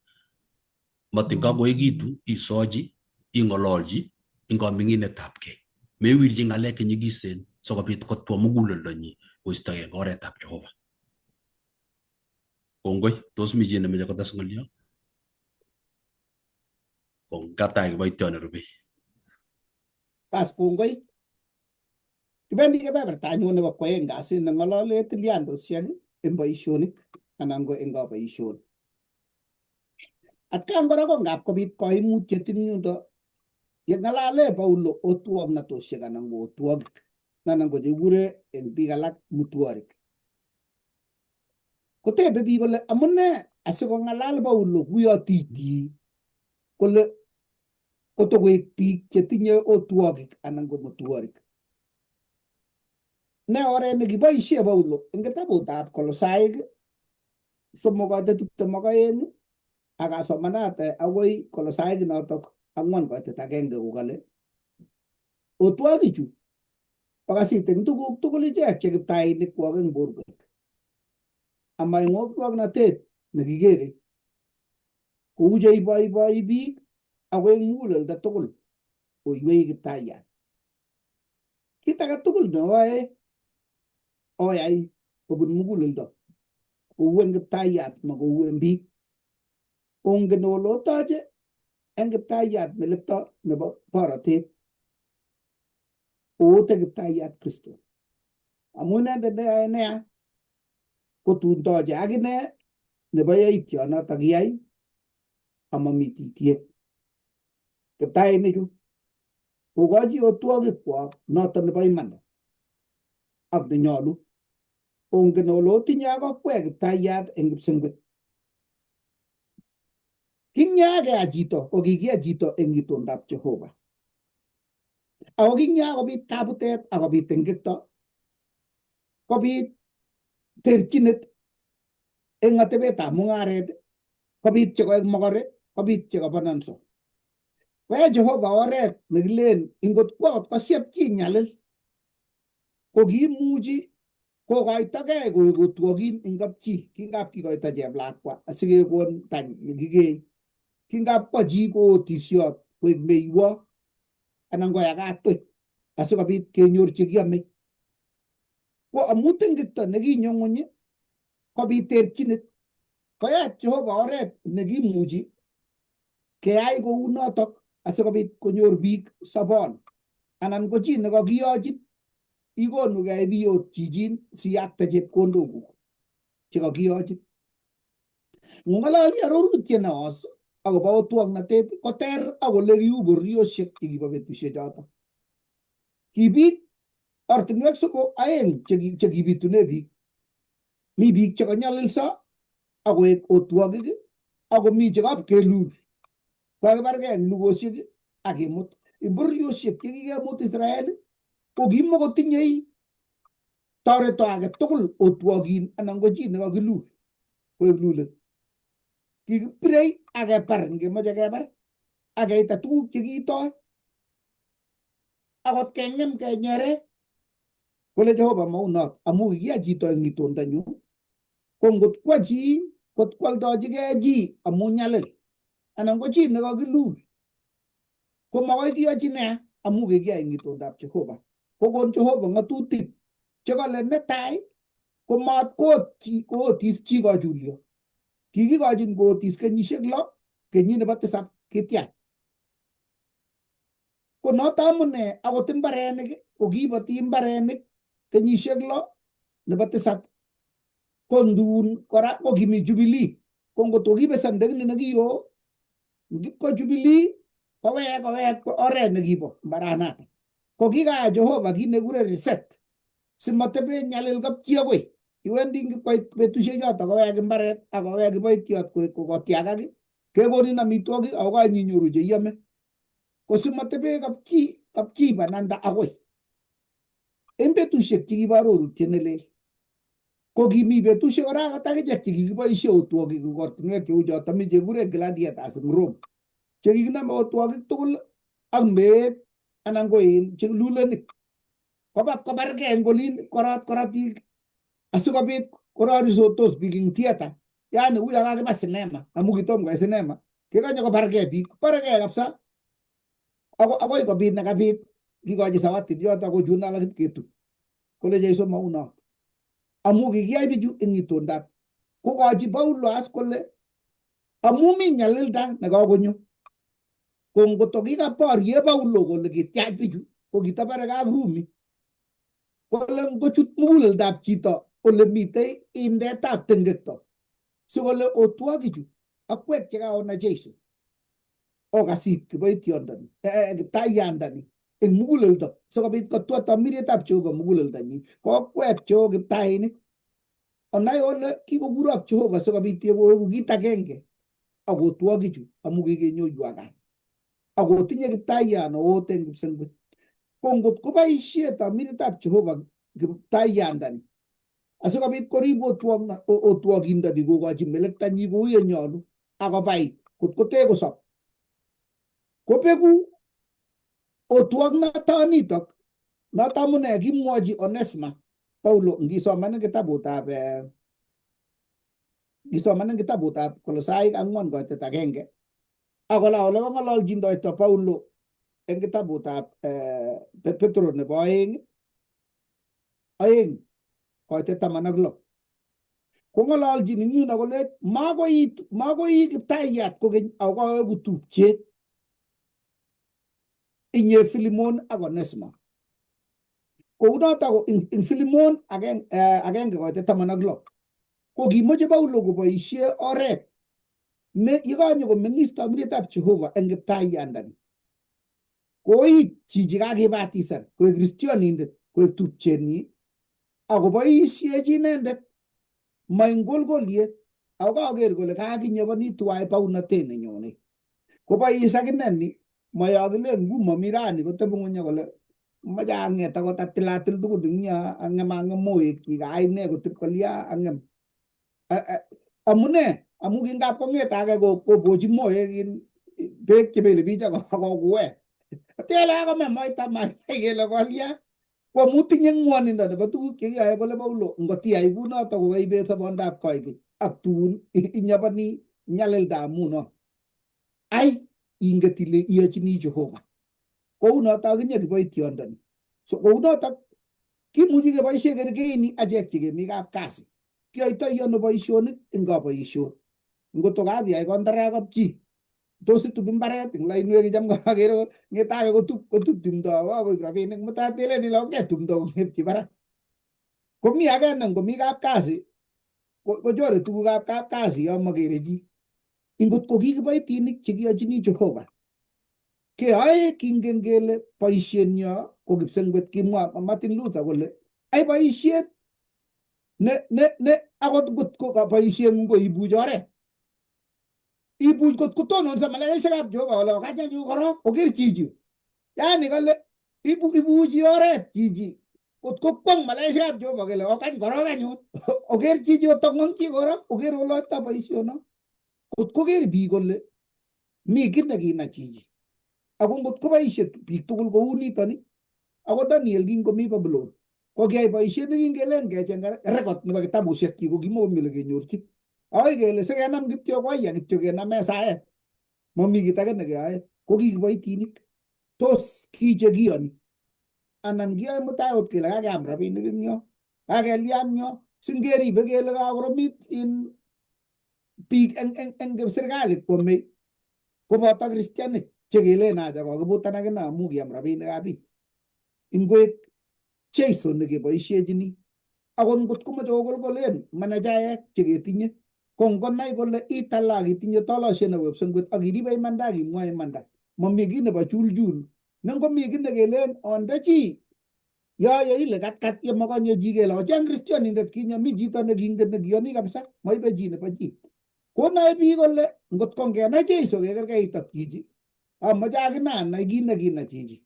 matin kakoekitu isochi ing'ololji eng kaming'inetabgei. Mewirchi ng'alek chenyikisen sikobit kotwa muguleldonyi koistogei eng oretab Jehova. Kongoi, tos mi chi nemeche kotes ng'olyo? Katai kiboityo nerubei. Pas kongoi. Kibendi kebeberta anyun nebo kwaeng kasit neng'olole tilyandosiek eng boisionik anan ko eng kaboisionik. Atkan kora ko ngap kobit kaimutiet eng yundo yeng'alale Paulo otwog'natosiek anan ko otwogik anan ko chekikure eng biik alak mutworik. Kotebe biik kole amune asikong'alal Paulo kuyo titi kole kotokoek biik chetinye otwogik anan ko mutworik. Ne oret nekiboisie Paulo eng kitabutab Kolosaik 3:22 akasomanate agoi Kolosaik notok 4:1 kokale otwogichu pakasit eng tuguk tugul ichek che kiptainik kwok eng borwek ama eng otwognatet nekikere kou che iboiboi biik ako eng muguleldo tugul koiwei kiptaiyat. Kit age tugul neoe oyai kobun muguleldo kou eng kiptaiyat ma kou eng biik. Ongen ole otoche eng kiptaiyat melekto nebo borotet oote kiptaiyat Kristo amu inendet neyoe neya kotun toche akine nebo yaityonotok kiyai amami titiet. Kiptainichu kokochi otwogik kwok notok nebo imanda ak nenyolu. Ongen ole otinye ak okwek kiptaiyat eng kipsengwet. King'yaa chito ko kikiya chito eng itondab Jehova. Ako king'yaa kobit kabutet akobit tengekto kobit terchinet eng atebetab mung'aret kobit chekoek mogore kobit chekabananso. Koyai Jehova oret nekilen ingot kwo kosiep chi nyalil ko kiimuchi kokoitogei kotwogin eng kapchi kingap kikoito cheplakwa asikekon tany nekikee kingap kwa chi kootisiot koek meiwo anan koyakat toi asikobit kenyor chekiame ko amu tengekto nekinyo ng'ony kobit terchinet koyat Jehova oret nekimuchi keyai kou notok asikobit konyor biik sobon anan ko chi nekakiyochin ikonu keyai biyot chichin siyakte chepkondokuk chekakiyochin ngong'ololi arorutiet neos akobo otwognatet koter ak ole kiu bororiosiek chekibo betusiek choto ki biik ortinwek aeng chekibitune biik mi biik chekanyalilso akoek otwogik akomi chekap kelul kakibargei eng lugosiek akemut bororiosiek chekikemut Israel ko kimakotinyei toreto age tugul otwogin anan ko chi nekakilul koek lulet kikipirei akebar ngemoche kebar akeita tuguk chekiitoi akot keng'em kenyere kole Jehova maunot amu kikiya chito eng itondanyu ko ngot kwa chi kot kwoldochigei chi amu nyalil anan ko chi nekakilul ko makoi kiyochi nea amu kikiya eng itondab Jehova kokon Jehova ng'atutik chekale netai ko mat kootis chi kachulyo kikikochin kootis kenyisiek 6 kenyit nebo 7 kitiach ko noto amune akot mbarenik ko kibati mbarenik kenyisiek 6 nebo 7 ko ndun kora ko kimi Jubilee ko ngot kibesende nekiyo ngipko Jubilee kowek oret nekibo mbaranato ko kikaya Jehova kit nekure reset simatebe nyalil kapchi akoi iwendi ngipkoit betusiek choto kowek mbaret akowek kiboitiot kotiagak kekonin amitwogik ako kanyinyoru cheiyome ko simatebe kapchi bananda akoi eng betusiek chekibo arorutiet nelel ko kimi betusiek kora akot akichek chekikiboisie otwogik eng ortinwek cheu choto mi chekikure gladiators eng Rome chekikiname otwogik tugul ak meet anan ko lulenik kobargei eng olin korotik asikobit kororisotos biik eng theater yani uyo kakiba sinema amu kitom koe sinema kekanye kobargei biik bargei kabisa akoi kobit nekabit kikochi sawatit yoto kochun alak ipketu kole Jeiso maunot amu kikiyai bichu eng itondab kokochi Paulo as kole amu mi nyalilda nekakonyo ko ngoto kikaborye Paulo kole kitiach bichu ko kitabareke ak Rumi kole ngochut muguleldab chito ole mitei indetab tengekto sikole otwogichu akwek chekaona Jeiso okasit kiboityondoni kiptaiyandani eng muguleldo sikobit kotwa tamirietab Jehova muguleldanyi kokwek Jehova kiptainik onai ole kikokurok Jehova sikobit koeku kit agenge akotwogichu amu kikenyoiwa gaa akotinye kiptaiyat neoot eng kipsengwet ko ngot koboisie tamirietab Jehova kiptaiyandani asikobit korib otwogindoni kokochi melektanyi kou yenyolu akobai kot kote kosob kobeku otwognatonitok noto amune kimwochi Onesma Paulo ngisoman kitabutab Kolosai 4:1 akola ole kong'ololchindoito Paulo eng kitabutab Petro nebo 2:16 kong'ololchin ing yuno kole makoi kiptaiyat kokeny ako kaweku tupchet inye Filimon ak Onesma kounoto ing Filimon 1:16 ko kimoche Paulo koboisie oret ne yekanyo komeng'is tamirietab Jehova eng kiptaiyandani koit chichi kakibatisan koek kristianindet koek tupchenyi akoboisiechi inendet maingolgoliet ako kaker kole kakinyabani tuwai paunatet nenyone kobois akineni mayokilen ngumami rani kotebi ng'uny kole mache ang'et akot atilatil tugul ing yo ang'em moek chik aine kotib kolya ang'em amune amu kingap kong'et age kobochi moek in beek chebele bich akokuwe atele akome moita kele kolya Kwa mutinye ngwonindo nebo tuguk chekiyoe kole Paulo ngotiyai kunoto kokaibet sobondab koikeny ak tun inyabani nyalildab muno ai inget ile iyochini Jehova kounoto akinye kiboityondoni. So kounoto kimuchi keboishe kerkeini achek chekemi kapkasi kiyoitoi ano boisionik eng kaboisio ngoto kabiyai kontrak kapchi tos itub mbaret eng lainwek kicham kakere ngetake kotub tumdo akoib rabinik mutai telen ile onge tumdo kongetchi barak. Komi age ne ngomi kapkasi kochore tugukab kapkasi yo makere chi. Ingot ko kikiboitinik chekiyochini Jehova keyoe kingen kele boisienyo ko kipsengwet. Kimwa Martin Luther kole ai boisiet ne akot ngot ko boisieng'ung ko ibuch oret ibuch kot kotononso malaikaisiekab Jehova kole okajanyu korok oker chichi, yani kole ibuchi oret chichi kot ko kwong malaikaisiekab Jehova kole okany korok anyun oker chichi otong'ong'chi korok oker oloito boisiono. Kot koker biik kole mi kit nekina chichi ako ngot koboisie biik tugul kou nitoni. Ako Daniel kingomi Babylon kokiyai boisiet nekingelen kecheng record nebo kitabusiek chik ko kimokomi ole kenyorchin. Akoi kele sikenam kityo koya kityo kename saet, momi kit age nekeyoe. Ko kikiboitinik tos kiche kiyoni anan kiyoe mutai ot kele kakeam rabinik eng yo kakelya eng yo singeribe kele kakoromit in biik eng serikalit kwomei koboto kristianik chekelen acha kokibutan akine amu kiam rabinikab biik. Ingwek Jeiso nekeboisiechini akot ngot komoche kokolkolen manajaek cheketinye ko ngonai kole italak itinye tolosiet nebo kipsengwet ak iribe imanda ak imwa imanda mami kiy nebo chulchul ne ngomi kiy nekelen onde chi yoyo ile katkat ye makonye chi kele ocheng kristianindet kinyo mi chito nekingen nekiyoni kabisa moibe chi nebo chi. Konoe biik kole ngot ko ngenai Jeiso kekerkeit ak chichi amoche akine anai kiy nekina chichi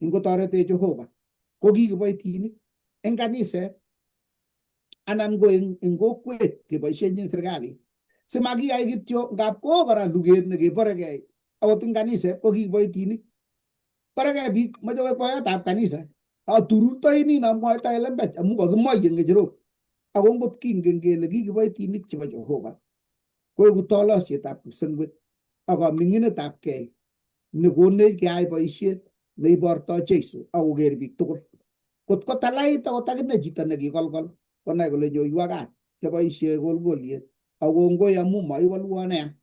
ingotoretech Jehova. Ko kikiboitinik eng kaniset anan ko eng kokwet keboisiechin serikalit simakiyai kityo ngap ko kora luget nekebaregei akot eng kaniset ko kikiboitinik baregei biik moche koek boyotab kanisa atururtoini namwoitoi lembech amu kakimoi eng ng'echerok. Ako ngot kingen kele kikiboitinik chebo Jehova koeku tolosietab kipsengwet ak kaming'inetab kei nekonech keyai boisiet neibortoi Jeiso akoker biik tugul. Kot ko talait akot akine chito nekikolkol konai kole nyoiwo kat keboisie kolkoliet ako ngoi amu maiwolwo neya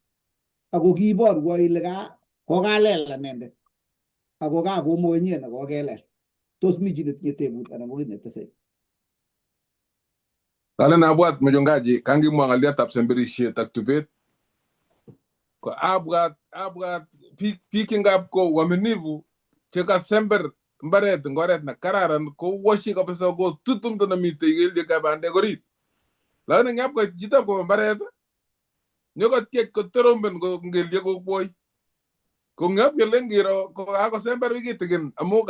ako kiiborwo ile kokalel anendet ako kakomonye ne kokelel. Tos mi chi netinye tebut anan ko kiy netesei? Kale nabwat mchungaji kangimwa ng'aliotab semberisiet ak tubet ko abwat biik ngap ko uaminifu chekasember mbaret eng oret ne kararan ko washi kabisa ko tutumdo nemitei kelyekab bandek orit. Lakini ngap ko chito ko mbaret nyokotiech kotoromben ko ngelyek kokwoi ko ngap kele ngiro ko kakosember wikitikin amu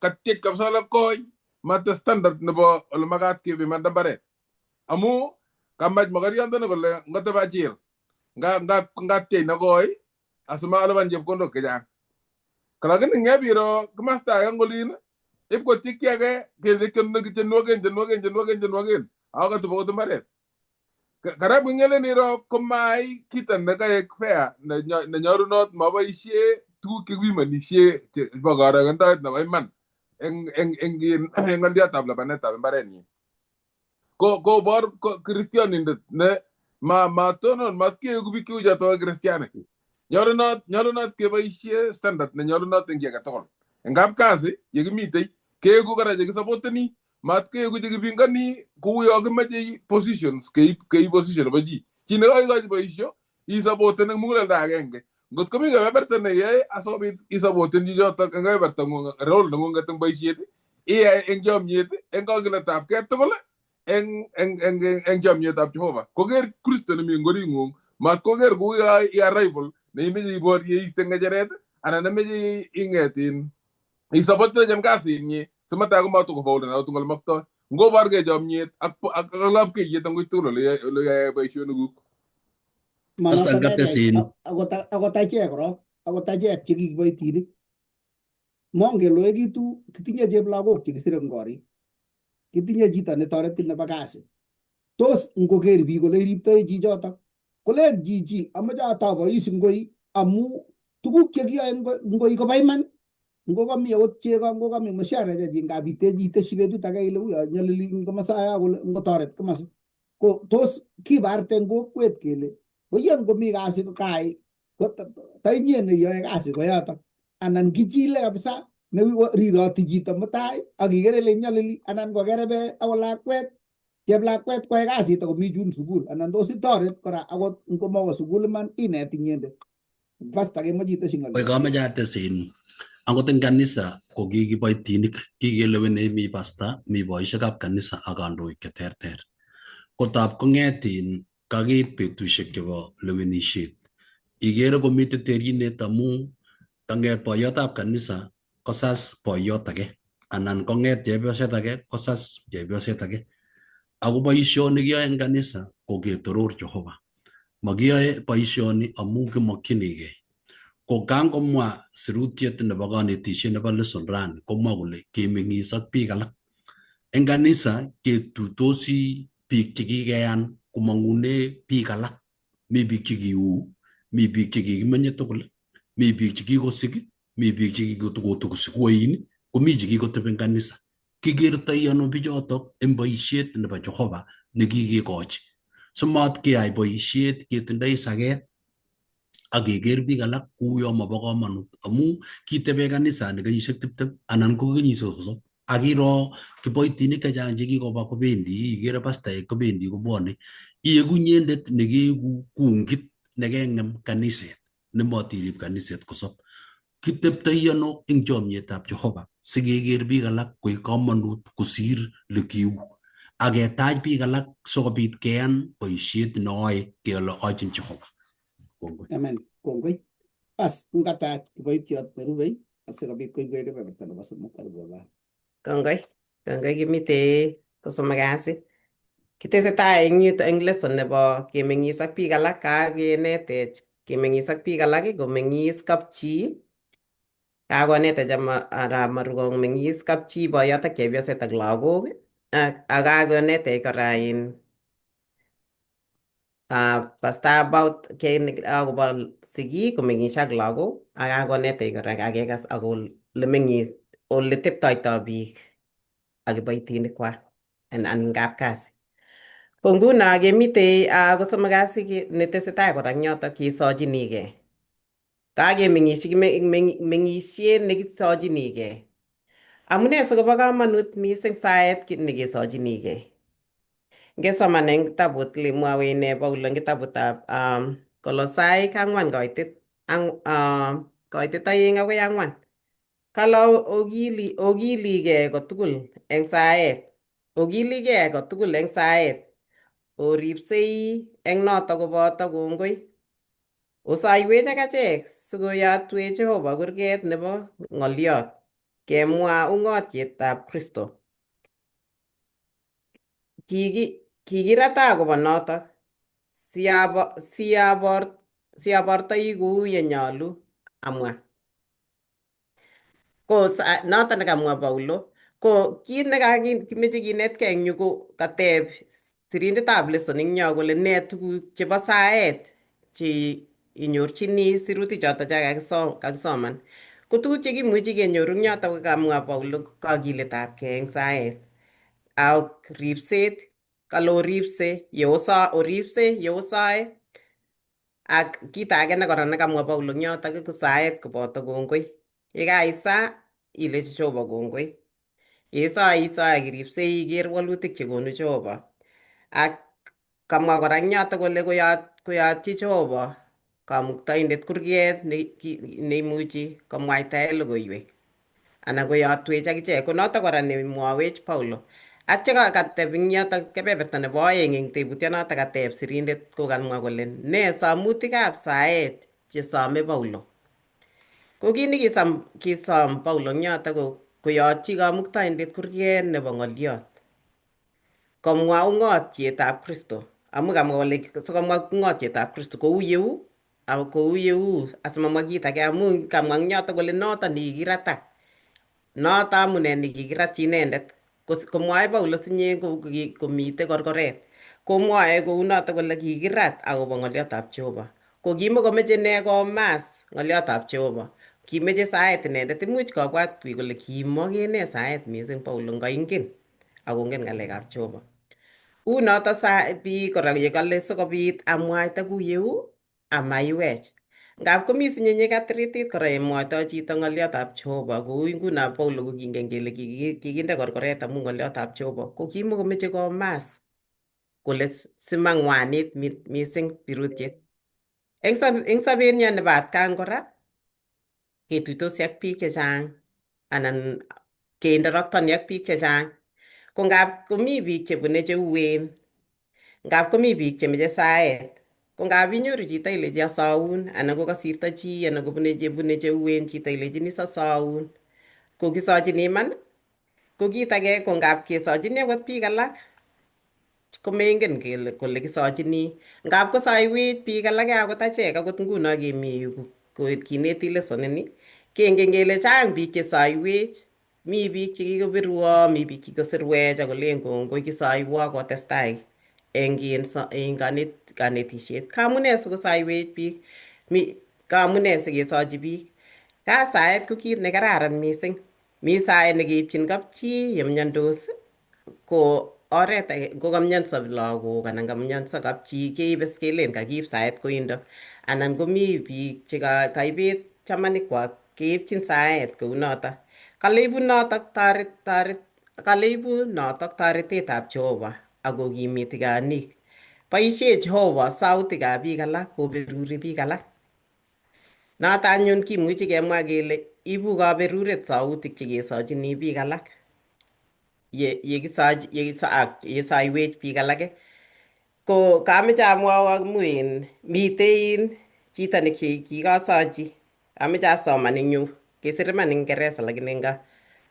katiech kabisa ole koi mate standard nebo ole makat kebimanda mbaret amu kamach mogoryondoni kole ngoteba chil ngatiech nekoi asimalipan chepkondok chechang. Lakini ngebiro kimasta age ngolin ipkotikyi age kele chenwogen ako katubo kot mbaret. Karabu ngelen iro komai kita nekaek fair nenyarunot maboisie tuguk chekipimanishe chebo korogendoet nebo iman eng ng'oliotab labanetab mbarenyi. Ko bor kristianindet ne matonon matkeeku biik cheu choto kristianik. Nyolunot keboisie standard nenyolunot eng kiy age tugul. Eng kapkasi yekimitei keeku kora chekisapoteni matkeeku chekipingani kou yo kimache positions keib position nebo chi nekoikochi boisio isapoten eng muguleldo agenge. Ngot komi kebeberta neyoe asikobit isapoten chichoto eng kebebertang'ung role neng'ung'et eng boisiet iyai eng chomyet eng kakiletab kei tugul eng chomyetab Jehova. Koker Kristo nemi eng oring'ung matkoker kou yo ia rival neimeche iborye iiste ng'echeret anan nemeche ing'et isapoten kasinyi simatai komatukofaulен akot eng ole maktoi. Ngoborgei chomyet ak lapkeiyet eng tugul ole yae boisionikuk. Akot achek korok akot achek chekikiboitinik mongen loekitu kitinye cheplagok chekisire eng korik kitinye chito netoretin nebo kasi. Tos ngoker biik kole iriptoi chichotok, kolen chichi amache atabois ngoi amu tuguk chekiyoe ngoi koba iman, ngo kami akot chego, ngo kami mshahara chechin itesyi betut age ile uyo nyalili eng komosaya kole ngotoret komosi. Ko tos kibarte eng kokwet kele oyen komi kasi kai tainye neyoe kasi koyotok, anan kichile kabisa neriroti chito mutai ak ikere ile nyalili, anan kokerebe ako lakwet cheplakwet koyai kasit ako mi chun sukul, anan tos itoret kora akot ngomawo sukul iman inet inyendet. Pastor kemoche itesyi ng'al. Oe kameche atesin angot eng kanisa ko kikiboitinik kikelewenei mi pasta, mi boisiekab kanisa ak kandoik cheterter. Kotab kong'etin kakiit betusiek chebo lewenisiet. Igere komite terchinet amu kang'et boiyotab kanisa kosas boiyot age, anan kong'et chepyoset age kosas chepyoset age. Ako boisioni kiyoe eng kanisa ko ketoror Jehova. Makiyoe boisioni amu kimokchinigei. Ko kangomwa sirutiet nebo kanetisiet nebo lesson rani komwa kole kemeng'is ak biik alak. Eng kanisa ketuitosi biik chekikeyan komang'une biik alak. Mi biik chekiu, mi biik chekikimenye tugul, mi biik chekikosik, mi biik chekikotokosikwoin, komi chekikotebi eng kanisa. Kikertoi ano bichotok eng boisiet nebo Jehova nekikekochi. Simat keyai boisiet ketindoi saget ak keker biik alak kuyo mobo komonut amu kitebe kanisani kenyisiek 20 anan ko kenyisiek 30 ak iro kiboitinik chechang chekikoba kobendi, ikere pastaek kobendi kobwone, iegu inyendet nekeegu kungit nekeng'em kaniset nematirib kaniset kosob. Kiteptoi ano eng chomietab Jehova sikeker biik alak koek komonut kosir lekiu, ak ketach biik alak sikobit keyan boisiet neoe kele ochin Jehova. Amen. Kongoi. Pas ngatach kiboitiot nerubei asikobit koibwech kebeberta nebo somok. Kongoi kimite kosome kasi. Kitesetai eng yuto eng lesson nebo kemeng'is ak biik alak, kakenetech kemeng'is ak biik alak komeng'is kapchi. Kakonetech Maru komeng'is kapchi boiyot ak chepyoset ak lagok, ak kakonetech kora pasta about akobo sigik komeng'is ak lagok, ak kakonetech kora kakekas ako ole teptoito biik ak kiboitinik kwak anan kapkasi. Ko nguno kemite kosome kasi netesetai kora eng yotok kesochinigei. Meng'isiet nekisochinigei. Amune sikobo komonut mising saet nekesochinigei. Ngesoman eng kitabut lemwowech Paulo eng kitabutab Kolosai 4 koitet 2 akoi 4. Kale okiligei kotugul eng saet. Okiligei kotugul eng saet. Oripsei eng notok koboto kongoi. Osaiwech ak achek sikoyatwech Jehova kurget nebo ng'oliot kemwa ung'otietab Kristo. Kikirata akobo notok siabortoi kou yenyolu amwa. Ko notok nekamwa Paulo, ko kit nekakimeche kinetkei eng yu ko kateb sirindetab lesson eng yo kole ne tuguk chebo saet che inyorchini sirutik chotok kakisoman. Ko tuguk chekimuchi kenyoru eng yotok ko kamwa Paulo kakiletabgei eng saet ak ripset. Kale oripse yeosae ak kit age kora nekamwa Paulo eng yotok ko saet koboto kongoi. Yekaisa ilechi Jehova kongoi. Yeisoe ak iripsei iker walutik chekonu Jehova. Ak kamwa kora eng yotok kole koyotyi Jehova kamuktaindet kurget neimuchi komwaitae logoiwek anan koyotwech akichek. Ko notok kora nemwowech Paulo. Atyo kateb eng yotok kebeberta nebo 2 eng tebutyonotok kateb sirindet kokamwa kole ne somutikab saet chesome Paulo. Ko kit nekisom Paulo eng yotok ko koyotyi kamuktaindet kurget nebo ng'oliot komwa ung'otietab Kristo. Amu kamwa kole sikomwa ung'otietab Kristo kou yeu asimamwa kit age amu kamwa eng yotok kole notok nekikirata. Notok amune nekikiratyi inendet komwae Paulo sinye komite korkoret. Komwae kounoto kole kikirat akobo ng'oliotab Jehova. Ko kimakomeche ne komas ng'oliotab Jehova. Kimeche saet inendet. Imuch kobwat biik kole kimokene saet mising Paulo ngaingen akongen ng'alekab Jehova. Unoto biik kora yekale sikobit amwaita ku yeu amaiwech. Ngap komi sinyenye katiritit kora yemwoitoi chito ng'oliotab Jehova kou nguno Paulo ko kingen kele kikinde korkoret amu ng'oliotab Jehova ko kimakomeche komas kole simang'wanit mising birutiet. Eng sobenyo nebo atkan kora ketuitosi ak biik chechang anan keinteraktoni ak biik chechang. Ko ngap komi biik chebune cheuen, ngap komi biik chemeche saet, ko ngap inyoru chito ilechi asaun anan ko kasirto chi anan kobune cheuen chito ilechini sasaun ko kisochini iman. Ko kit age ko ngap kesochini akot biik alak komengen kole kisochini. Ngap kosoiwech biik alake akot achek akot nguno kemi yu kineti lesson ini kengen kele chang biik chesoiwech. Mi biik chekikobirwo, mi biik chekikosirwech akolen kongoi kisoiwo kotestai eng kanetisiet. Kamune sikosoiwech biik? Kamune sikesochi biik? Saet ko kit nekararan mising. Mi saet nekeipchin kapchi yemiondos ko oret age ko kamionso lagok anan kamionso kapchi keibe kelen kakiip saet koindo. Anan komi biik chekaibet chamanikwak keipchin saet kounoto. Kale ibu notok toretetab Jehova akokimiti kanik. Boisie Jehova sautikab biik alak koberuri biik alak. Noto anyun kimuchi kemwa kele ibu kaberuret sautik chekesochini biik alak. Yesoiwech biik alake. Ko kameche amwawok mitei chito nekikasochi. Ameche asoman eng yu. Kesir iman eng Kingeresa lakini nga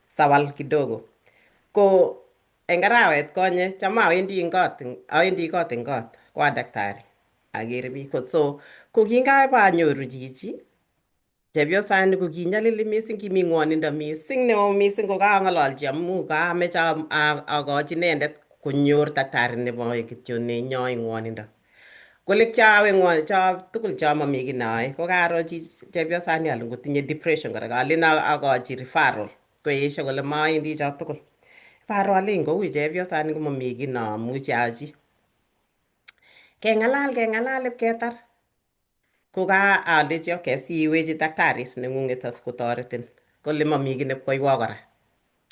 sawal kidogo. Ko eng arawet konye cham awendi kot eng kot kwa daktari akere biik. So ko kingapanyoru chichi chepyosani ko kinyalili mising, kimi ng'wonindo mising neo mising ko kang'ololchi amu kameche akochi inendet konyor daktari nebo kityo nenyoi ng'wonindo. Kole kyawe tugul cho mami kiy nayoe ko karo chepyosani ale ngotinye depression kora kalen akochi referral koesho kole mawendi cho tugul. Baro alen koui chepyosani komami kiy namuchi achi. Keng'alal ipketar. Ko alechi okay siwechi daktaris neng'ung'et asikotoretin. Kole mami kiy nepkoiwo kora.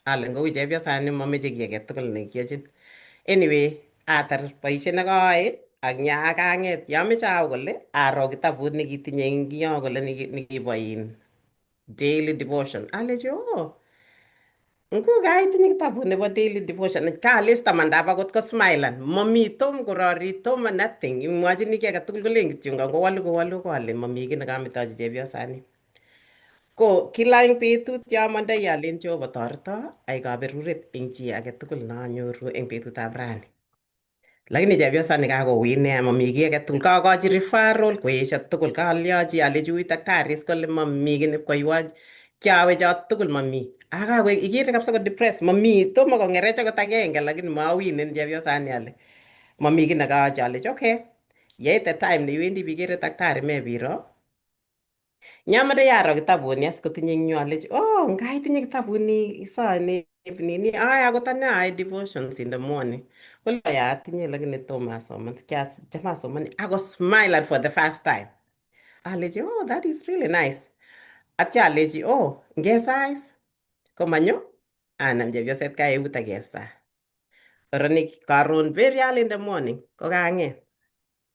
Ale koui chepyosani mameche kiy age tugul nekiochin. Anyway, atar boisiet nekoyoe ak kang'et yameche awe kole aro kitabut nekitinye eng yo kole nekibo daily devotion. Alechi kaitinye kitabut nebo daily devotion. Kalis tamandap akot ko smilan. Mami tom korori tom nothing. Imwochini kiy age tugul kolen kityo kowalu ale mami kiy nekametochi chepyosani. Ko kila eng betut yamandoi alen Jehova toreto ai kaberuret eng chi age tugul nanyoru eng betutab rani. Lakini chepyosani kakouit nea mami kiy age tugul. Kakochi referral koesho tugul. Kalyochi alechi ui daktaris kole mami kiy nepkoiwo. Kyawe cho tugul mami. Ikere kabisa ko depressed. Mami tomo kong'erech akot agenge lakini mawinen chepyosani ale mami kiy nekayochi. Alechi okay. Yeite time neiwendi bikere daktari mebiro. Nyamade yaro kitabuni asikotinye eng yu alechi ngaitinye kitabuni isoni nini akot ane ae devotions in the morning. Kole atinye lakini tomo asoman. Cham asomani ako smile for the first time. Alechi that is really nice. Atya alechi ngesais komanyo anam chepyoset ka eut akesa. Oroni karon very early in the morning ko kang'et.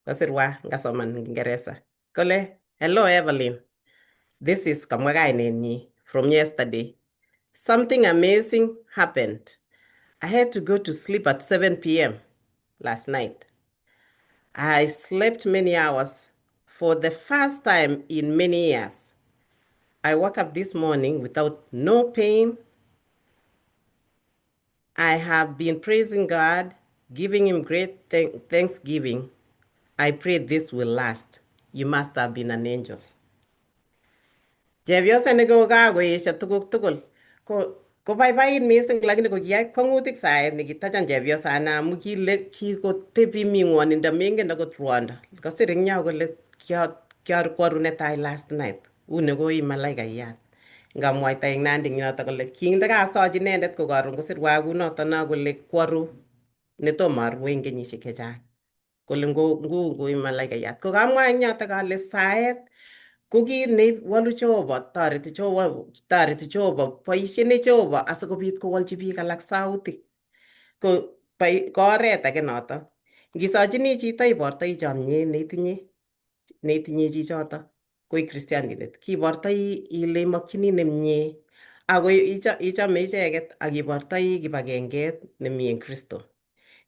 Kosirwa ngasoman eng Kingeresa. Kole hello Evelyn. This is kamwa kainenyi from yesterday. Something amazing happened. I had to go to sleep at 7 p.m. last night. I slept many hours for the first time in many years. I woke up this morning without no pain. I have been praising God, giving him great thanksgiving. I pray this will last. You must have been an angel. Chepyoset neko kakoesho tuguk tugul ko kobaibait mising lakini kokiyai kwangutik saet nekitachan chepyosana amu kile kikotebi mi ngwonindo mengen akot ruondo. Kasir eng yo kole kiarukwaru netai last night. Uni koi malaikayat. Ngamwaita eng Nandi eng yoto kole kindakasoch inendet ko karon kosirwa kunoto no kole kwaru netomo arue eng kenyisiek chechang. Kole ngui malaikayat. Ko kamwa eng yoto kale saet ko kit newalu Jehova, toreti Jehova, boisieni Jehova asikobit kowalchi biik alak sautik. Ko oret age noto. Ngisochini chito ibortoi chomyet neitinye chichoto koik kristianindet. Kibortoi ile imakchini nemie ako ichome icheket ak ibortoi kibagenget nemie eng Kristo.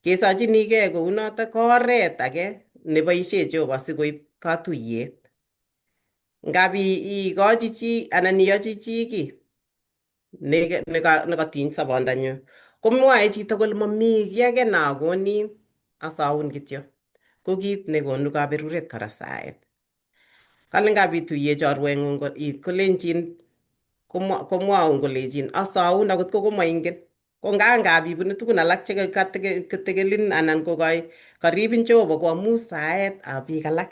Kesochinigei kounoto ko oret age neboisie Jehova sikoib katuyet. Ngab ikochi chi anan iyochi chi ki nekatiny sobondanyu komwoe chito kole mami kiy age nakonin asaun kityo. Ko kit nekonu kaberuret kora saet. Kale ngab ituiye chorweng'ung kolenchin komwaun kolechin asaun akot ko komaingen. Ko ngab ibune tugun alak chekategelin anan ko karibin Jehova ko amu saet ab biik alak.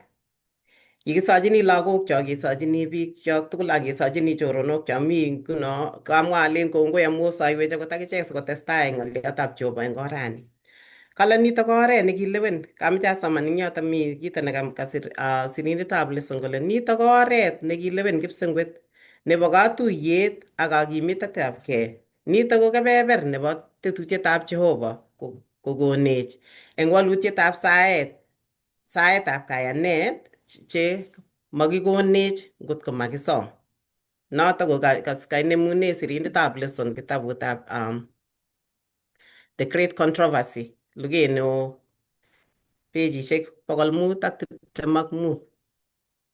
Kikisochini lagokchok, kesochini biikchok tugul ak kesochini choronokchok mi nguno kamwa alen kongoi amu osaiwech akot akichek sikotestai eng ng'oliotab Jehova eng orani. Kale nito ko oret nekilewen, kameche asoman eng yoto mi kito nekasir sirindetab lesson kole nito ko oret nekilewen kipsengwet nebo katuyet ak kakimitetabgei. Nito ko kebeber nebo tetutietab Jehova kokonech eng walutietab saetab kayanet che makikonech ngotko makisom. Noto ko kainemune sirindetab lesson kitabutab The Great Controversy, luget neo pejishek 525.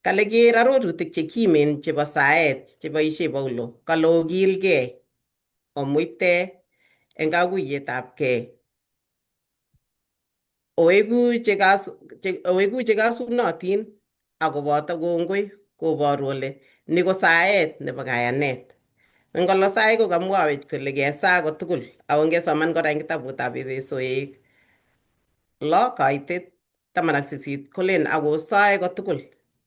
Kale keer arorutik chekimen chebo saet cheboisie Paulo. Kale okilgei omuite eng kakuyetabgei. Oweku chekasunotin akoboto kongoi koboru ole ni ko saet nebo kayanet. Eng Kolosai ko kamwawech kole kesaa kotugul ako ngesoman kora eng kitabutab Efesoek 6:18 kolen akosae kotugul.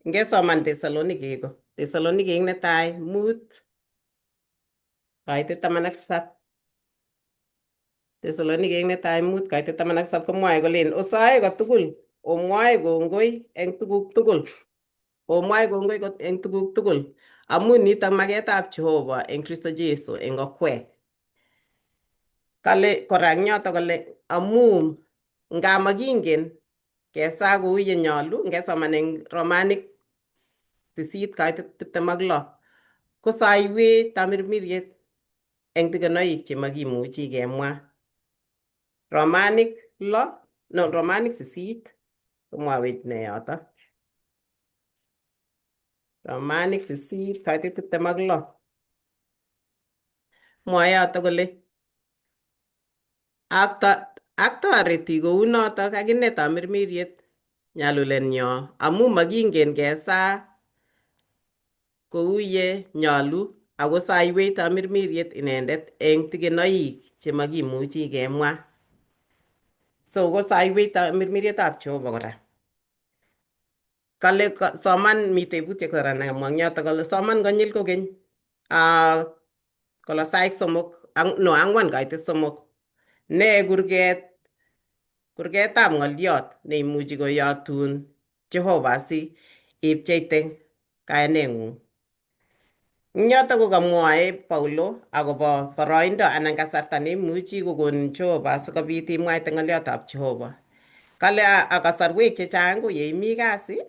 Ngesoman Tesalonike netai 5:17. Tesalonike netai 5:17 komwae kolen osae kotugul, omwae kongoi eng tuguk tugul. Omwae kongoi eng tuguk tugul amu nito magetab Jehova eng Kristo Jesu eng okwek. Kale kora eng yoto kole amu ngamakingen kesaa kou ye nyolu, ngesoman eng Romanik 8:26 kosaiwech tamirmiriet eng tigenoik chemakimuchi kemwa. Romanik 8 komwawech ne yoto. Romanik 8:26 mwae yoto kole ak toreti kounotok akine tamirmiriet nyalulenyo amu makingen kesaa kou ye nyolu ako saiwech tamirmiriet inendet eng tigenoik chemakimuchi kemwa. So ko saiwech tamirmirietab Jehova kora. Kale soman mi tebutiet kora nekamwa eng yoto kole soman konyil kokeny Kolosaik 4:3. Ne kurgetab ng'oliot neimuchi koyotun Jehova si ipcheite kayaneng'ung. Eng yoto ko kamwae Paulo akobo boroindo anan kasarta neimuchi kokon Jehova sikobit imwaite ng'oliotab Jehova. Kale kasarwek chechang ko yeimi kasi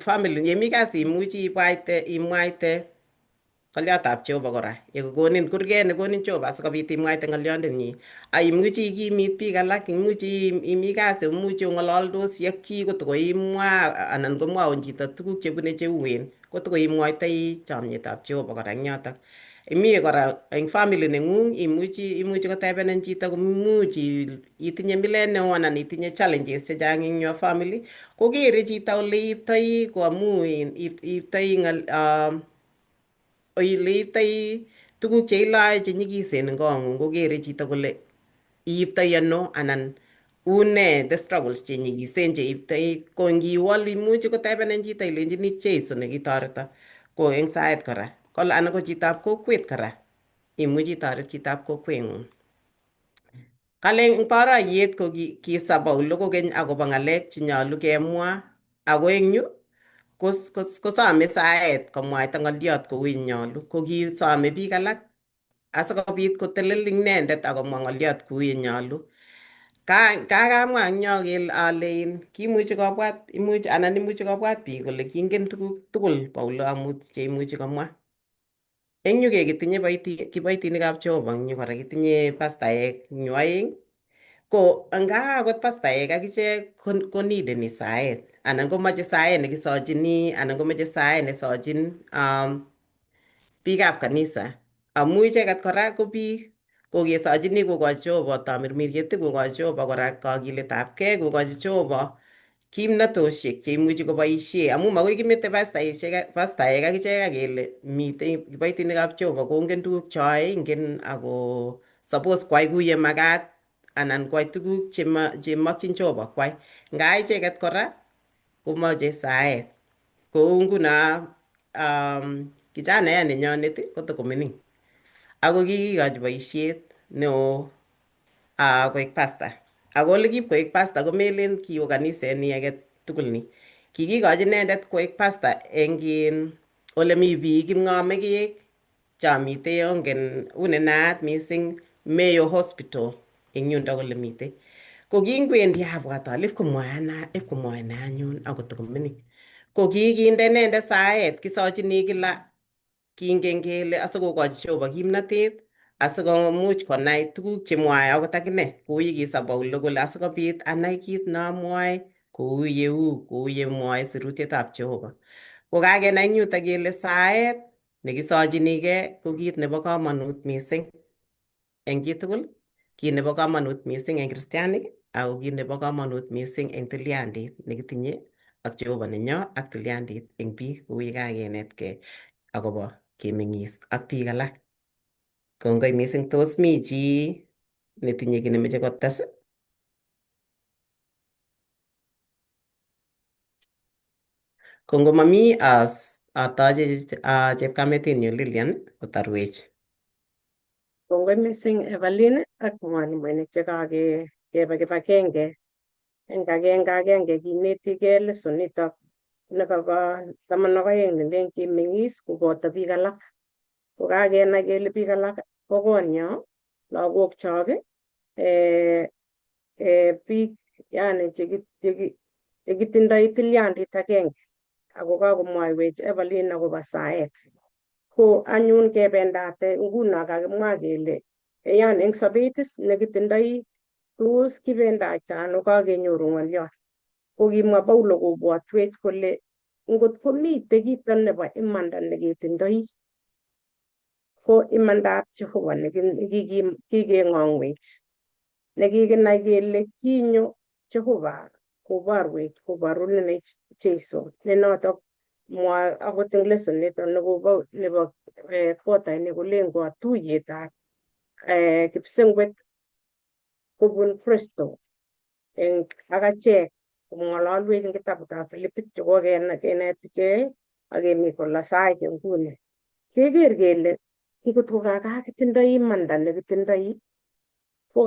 family yemi kasi imuchi imwaite ng'oliotab Jehova kora. Yekokonin kurget nekonin Jehova sikobit imwaite ng'oliondenyi. Imuchi ikimit biik alak, imuchi imi kasi, imuchi ong'ololdosi ak chi kotokoimwa anan komwaun chito tuguk chebune cheuen kotokoimwoitoi chomyetab Jehova kora eng yotok. Imi kora eng family neng'ung imuchi kotebenen chito komuchi itinye milet neo anan itinye challenges chechang eng your family kokere chito ole iiptoi koamu iiptoi tuguk che iloe che nyikisen eng kong'ung kokere chito kole iiptoi ano anan une the struggles che nyikisen che iiptoi. Ko ngiwol imuchi kotebenen chito ilenjini Jeiso nekitoreto. Ko eng sait kora anan ko chitab kokwet kora imuchi itoret chitab kokweng'ung. Kale eng boroiyet ko kisa Paulo kokeny akobo ng'alek che nyolu kemwa, ako eng yu kosome saet komwaita ng'oliot kou yenyolu. Ko kisome biik alak asikobit kotelel inendet akomwa ng'oliot kou yenyolu. Kakamwa eng yo ale imuchi kobwat biik kole kingen tuguk tugul Paulo amut cheimuchi komwa. Eng yu ketinye kiboitinikab Jehova eng yu kora kitinye pastaek nyu aeng. Ko nga akot pastaek akichek konideni saet anan komache saet nekisochini anan komache saet nesochin biikab kanisa. Amu icheket kora ko biik kokesochini kokochi Jehova tamirmiriet, kokochi Jehova kora kakiletabgei, kokochi Jehova kimnatosiek cheimuchi koboisie. Amu makoi kimete pastaek akichek akele mitei kiboitinikab Jehova kongen tuguk choe, ingen ako suppose kwai kou ye makat anan kwai tuguk chemakchin Jehova kwai. Nga icheket kora komache saet. Kou nguno kijanaiyat nenyonet kotokomining ako kikikochi boisiet neo koek pastor. Ako ole kipkoek pastor komelen kiwo kaniset ni age tugul ni. Kikikochi inendet koek pastor eng ole mi biik kipng'omekek chamite ongen une naat mising Mayo Hospital eng yundo ole mitei. Ko kingwendi abwat ale ipkomwae ne anyun akot komining. Ko kikinde inendet saet kisochini kila kingen kele asikokochi Jehova kimnatet asikomuch konai tuguk chemwoe akot akine kou yekisa Paulo kole asikobit anai kit namwoe kou yemwoe sirutietab Jehova. Ko kakenai eng yutok kele saet nekisochinigei ko kit nebo komonut mising eng chitugul, kit nebo komonut mising eng kristianik ako kit nebo komonut mising eng tilyandit nekitinye ak Jehova nenyo ak tilyandit eng biik kou yekakenetkei akobo kemeng'is ak biik alak. Kongoi mising. Tos mi chi netinye kiy nemeche kotes? Ko ngomami atoche chepkametinyu Lilian kotarwech. Kongoi missing Evelyn ak mwalimuinik chekakebe kibagenge eng agenge kinetigei lesonitok nekabo 12 nelen kimeng'is koboto biik alak. Kokakenai kele biik alak ko konyo, lagokchok, biik yani chekitindoi tilyandit agenge. Ako kakomwaiwech Evelyn akobo saet. Ko anyun kebendate nguno kakimwa kele yani eng sobet nekitindoi tos kibendate ano kakenyoru ng'oliot. Ko kimwa Paulo kobwatwech kole ngot komite kito nebo imanda neketindoi ko imandab Jehova nekikeng'ong'wech nekikinai kele kinyo Jehova koborunenech Jeiso ne notok mwae akot eng lesonit nekobo nebo kotaini kolen katuyetab kipsengwet kobun Kristo ak achek komng'ololwech eng kitabutab Filipit chekokenetkei akemi Kolosai nguni. Keker kele ngot ko kakitindoi imanda nekitindoi ko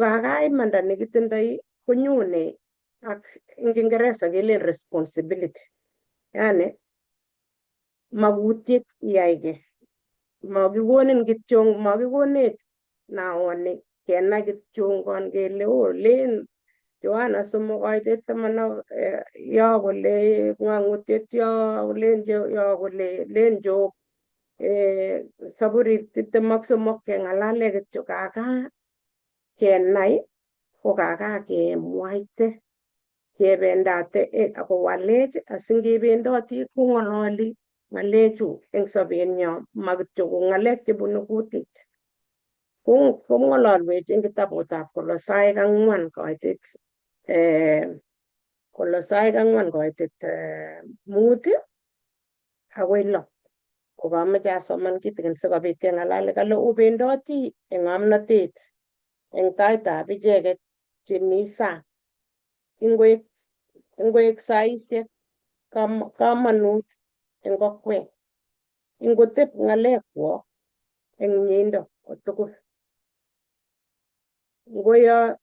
imanda nekitindoi konyone ak eng Kingeresa kelen responsibility. Yani makutiet iyaige. Makikonech naoni kenai kityo kele len Yohana 3:10 yo kole ng'ang'utiet yo kole len Job Saburit 23 keng'alale kityo kenai ko kemwaite kebendate akowalech asingebendoti kong'ololi ng'alechu eng sobenyo makityo ko ng'alek chebunu kutit. Kong'ololwech eng kitabutab Kolosai 4 koitet 5 akoi 6. kokameche asoman kitikin sikobit keng'alal kale obendoti eng ng'omnotet eng taitab icheket chemi sang. Ingoek saisiek kamanut eng kokwet. Ingotep ng'alekwok eng mieindo kotugul. Ngoyo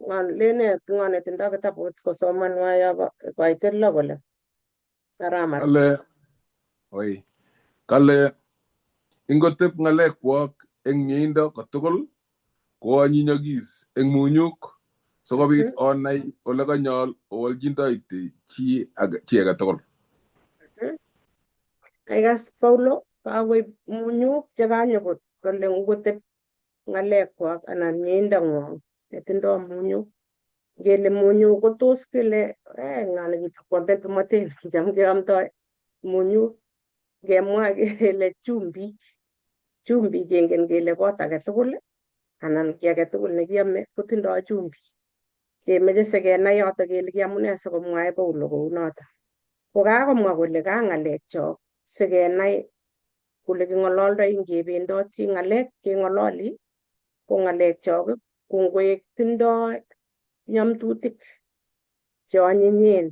ng'o netindoi kitabut kosoman koitet lo kole. Karamat. Kale ingotep ng'alekwok eng mieindo kotugul koanyinyokis eng munyuk sikobit onai ole kanyol owolchindoite chi age tugul. Aikas Paulo kakoib munyuk chekanyokot kole ngotep ng'alekwok anan mieindong'wong netindoi munyuk. Ngele munyuk ko tos kele ng'o nekichobwon tumoten kicham keamdoi munyuk. Ngemwa kele chumbik. Chumbik kengen kele kot age tugul anan kiy age tugul nekiame kotindoi chumbik. Kemeche sikenai yoto kele kiamune sikomwae Paulo kounoto. Kokakomwa kole ka ng'alekchok sikenai kole king'ololdoi ngebendoti ng'alek keng'ololi ko ng'alekchok ko ngoek tindoi nyamtutik cheonyinyen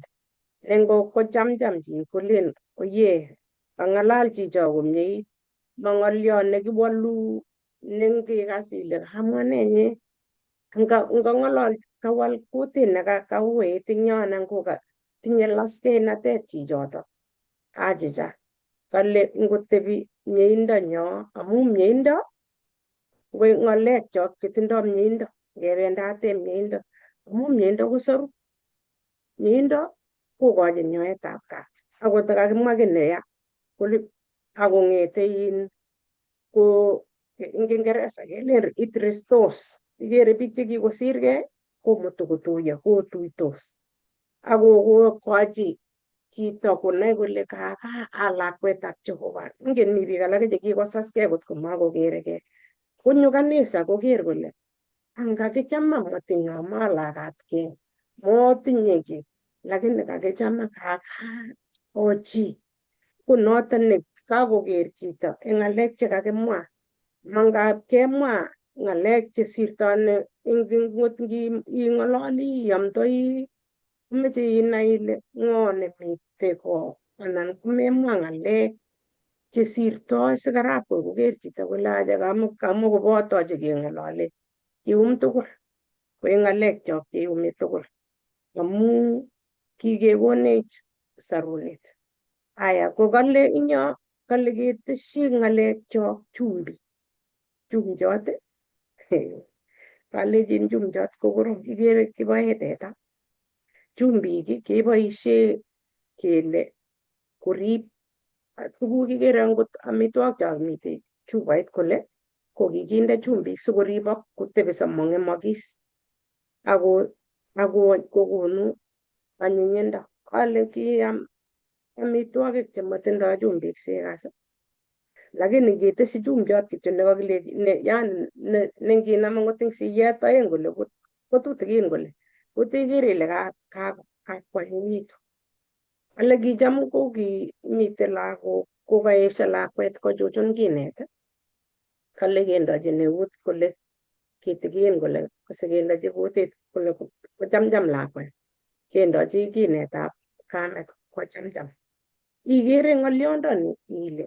kocham chi kolen oye kang'alal chicho komyeit mang'oliot nekiwolu nengekas ile kamwa nenyi ngang'olol kawal kutit nekauit eng yo anan tinye laskeinatet chichoto achicha. Kale ngotebi mieindanyo amu mieindo ko ng'alekchok chetindoi mieindo ngebendate mieindo amu mieindo kosaru. Mieindo kokochin nyoetab kat. Akot kakimwa ki neya akong'ete ko eng Kingeresa kelen it restores. Ikere biik chekikosirgei komutu kotuiyo kotuitos. Akokochi chito konai kole kaka lakwetab Jehovah. Ingen mi biik alake chekikosaskei kot komakokeregei. Konyo kanisa koker kole angakichama motinyo malakatkei motinye kiy lakini kakichama kaka ochi. Konoto ne kakoker chito eng ng'alek chekakimwa. Mangap kemwa ng'alek chesirtoi ngot nging'ololi iamdoi komeche inai ile ng'o nemite ko anan komemwa ng'alek chesirtoi sikarap koker chito kole acha kamukoboto chekeng'olole. Ium tugul ko eng ng'alekchok cheiumi tugul amu kikekonech sarunet. Aya kokale inyo kale keteshi ng'alekchok chumbik. Chumbiot kalechin chumbiot ko korom. Ikere kiboe teta. Chumbik keboishe kele korib tuguk kikere angot amitwogik chomite chupait kole kokikinde chumbik sikoribok kotebiso mang'emokis ako kokonu anyinyindo. Kale kiam amitwogik chematindoi chumbik sikas lakini ngeteshi chumbiot kityo nenginam angot eng siyet oeng kole kotutikin kole kotekere ile kakwanyinyitu. Ole kicham kokimite lagok kokaesho lakwet kochuchun kinet kale kendochin eut kole kitikin kole sikendochi kutit kole kochamcham lakwet kendochi kinetab kamet kochamcham. Ikere ng'oliondoni ile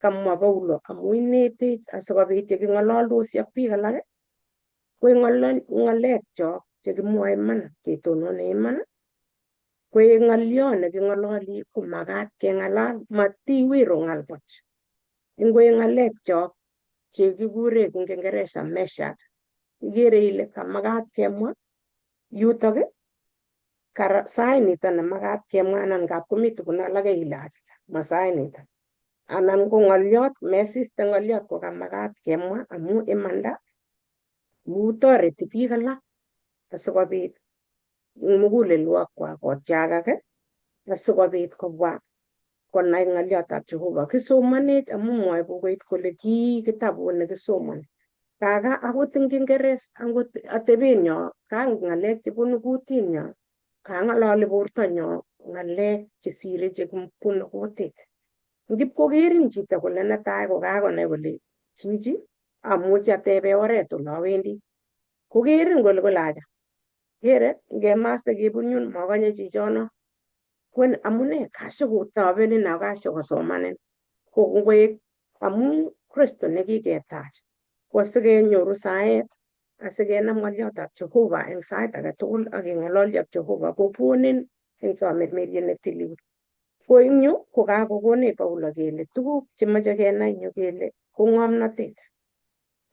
kamwa Paulo amu inetech asikobit yeking'ololdosi ak biik alak ko ng'alekchok chekimwoe iman ketonone iman ko ng'oliot neking'ololi ko makat keng'alal matiwiru ng'al buch. Ngoek ng'alekchok chekikure eng Kingeresa measured ikere ile kamakat kemwa yutok sait nito nemakat kemwa anan ngap komi tugun alake ile achicha masait nito anan ko ng'oliot mesiste ng'oliot ko kamakat kemwa amu imanda amu toreti biik alak asikobit mugulelwokwak kotiagak asikobit kobwa konai ng'oliotab Jehovah. Kisomanech amu mwoe bukuit kole ki kitabut nekisomani. Kaka akot eng Kingeresa angot atebenyo ka ng'alek chebunu kutinyo kang'alali bortonyo ng'alek chesire chebunu kutit. ngip kokerin chito kole netai ko kakonai kole chichi amuchi atebe oret ole awendi. Kokerin kole acha kere ngemaste kebun yun makanye chichono kwen amune kashikotobenin ako kashikosomanin ko ngoek amu Kristo nekiketach ko sikenyoru saet asikenam ng'oliotab Jehova eng sait age tugul ak keng'ololji ak Jehova kokonin eng tamirmiriet ne tilil. Ko eng yu ko kakokonech Paulo kele tuguk chemoche kenai eng yu kele ko ng'omnotet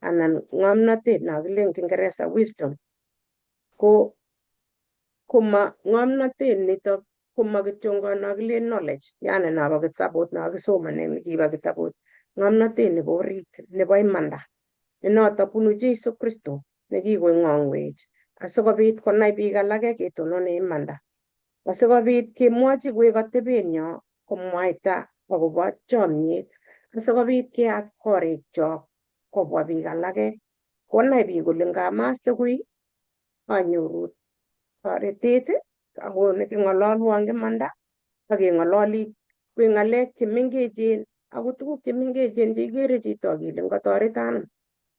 anan ng'omnotet no kile eng Kingeresa wisdom ko ma ng'omnotet nitok koma kityo no kile knowledge yani nobo kitabut no kisomane nikibo kitabut. Ng'omnotet nebo orit nebo imanda ne notok bunu Jesu Kristo nekikoing'ong'wech asikobit konai biik alake ketonone imanda, asikobit kemwochi koek atebenyo komwaita akobo chomyet, asikobit keyat korikchok kobwa biik alake konai biik kole ngamaste koi anyoru toretet ako neking'ololwo eng imanda ak keng'ololi koek ng'alek chemengechen ako tuguk chemengechen cheikere chito kile ngatoreto ano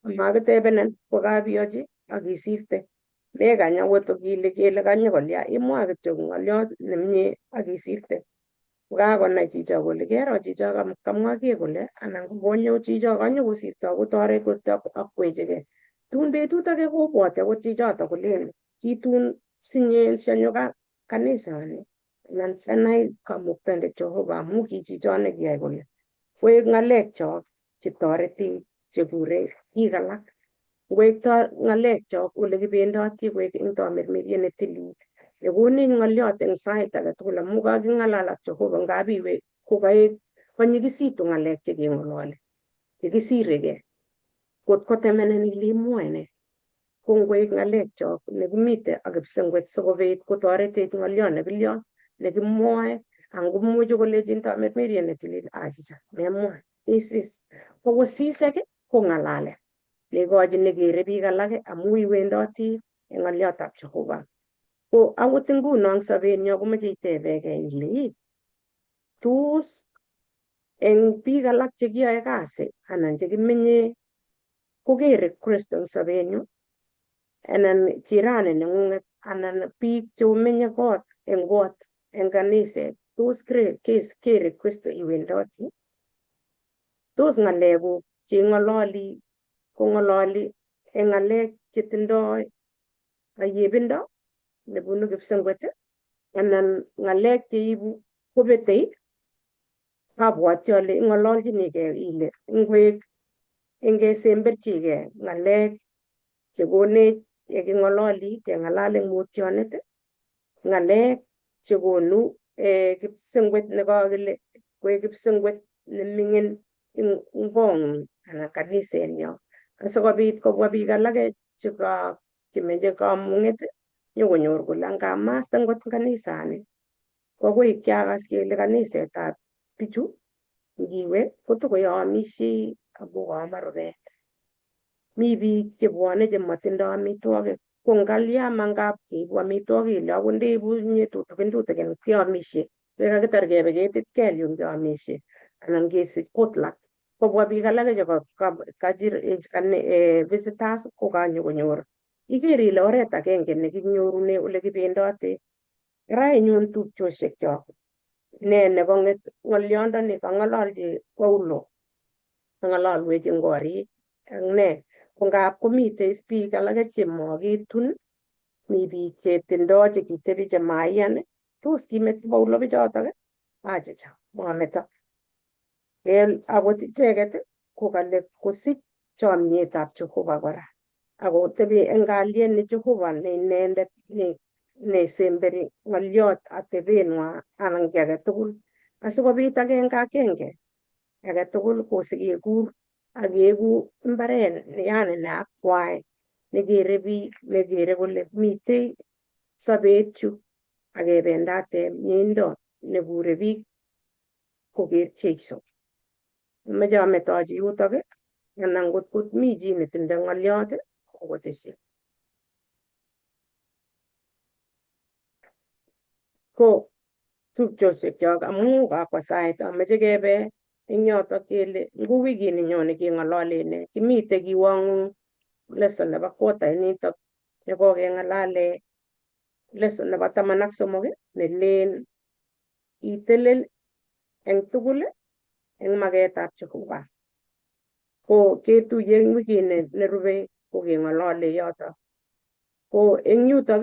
amakitebenin kokabiyochi akisirte mekany akot kele kanye kolya imwa kityo ng'oliot nemie akisirte. Kokakonai chicho kole kero chicho kamwa kiy kole anan konyo chicho kanyokosirto kotoret akwechigei tun betut age kobwoti akot chichoto kolen kitun sianyo kanisani anan sianai kamuktaindet Jehova amu ki chicho nekiyai kole koek ng'alekchok chetoreti chekure biik alak koek ng'alekchok ole kibendoti koek eng tamirmiriet ne tilil nekonech ng'oliot eng sait age tugul amu kaking'alal ak Jehova ngap iwe kokaek kanyikisitu ng'alek chekeng'ololi chekisiregei kot kotemenenin ile imwoe nee ko ngoek ng'alekchok nekimite ak kipsengwet sikobit kotoretech ng'oliot nekilyo nekimwoe angomuchi kolechin tamirmiriet ne tilil achicha memwa isis ko kosisek ko ng'alalet neikochin nekere biik alake amu iwendoti eng ng'oliotab Jehova. Ko akot nguno eng sobenyo komeche itebegei ile tos eng biik alak chekiyoe kasi anan chekimenye kokere Kristo eng sobenyu anan jirani neng'ung'et anan biik cheomenye kot eng kaniset tos kere Kristo iwendoti, tos ng'alekuk cheing'ololi kong'ololi eng ng'alek chetindoi ayebindo nebunu kipsengwet anan ng'alek cheibu kobetei. Abwoti ale ing'ololchinigei ile ingwek ingesemberchigei ng'alek chekonech yeking'ololi keng'alal eng mutyonet ng'alek chekonu kipsengwet nekakile koek kipsengwet neming'in eng kong'ung anan kanisetnyo asikobit kobwa biik alake chemeche kamung'et nyokonyor kole ngamaste ngot kanisani kokoi kiakas kele kanisetab bichu ngiwe kotokoyoomisiei amu kaama rubet. Mi biik chebwone chematindoi amitwogik ko ngalya mangap keibu amitwogik ile akot ndeibu inye tutikin keamisie yekakitar kebe ketit kel yun keamisie anan kesich potluck kobwa biik alake chebo visitors kokanyokonyor ikere ile oret agenge nekinyorune ole kibendote. Rainyun tupchosiekchok ne nekong'et ng'oliondoni kang'ololchi Paulo kang'ololwech eng korik ak ne ko ngap komitei biik alake chemakitun mi biik chetindoi chekitebi chemaiyan tos kimeti Paulo bichotok achicha mameto akot icheket kokale kosich chomyetab Jehova kora akotebi eng kalyet ne Jehova ne inendet nesemberi ng'oliot atebeng'wa anan kiy age tugul asikobit agenge age tugul kosikekur akeeku mbaret yani ne akwai nekere biik nekere kole mitei sobet yu akebendate mieindo nekure biik koker Jeiso. Ameche ametochi yutok anan ngot mi chi netindoi ng'oliot koteshi. Ko tupchosiekchok amu kakwo sait ameche kebe eng yotok kele ngu wikini nyone keng'alale ne kimite kiwang'ung lesson nebo quarter nitok nekokeng'alale lesson nebo 13 nelen itelel eng tugul eng maketab Jehovah. Ko ketuye eng wikini nerube ko keng'alale yotok. Ko eng yutok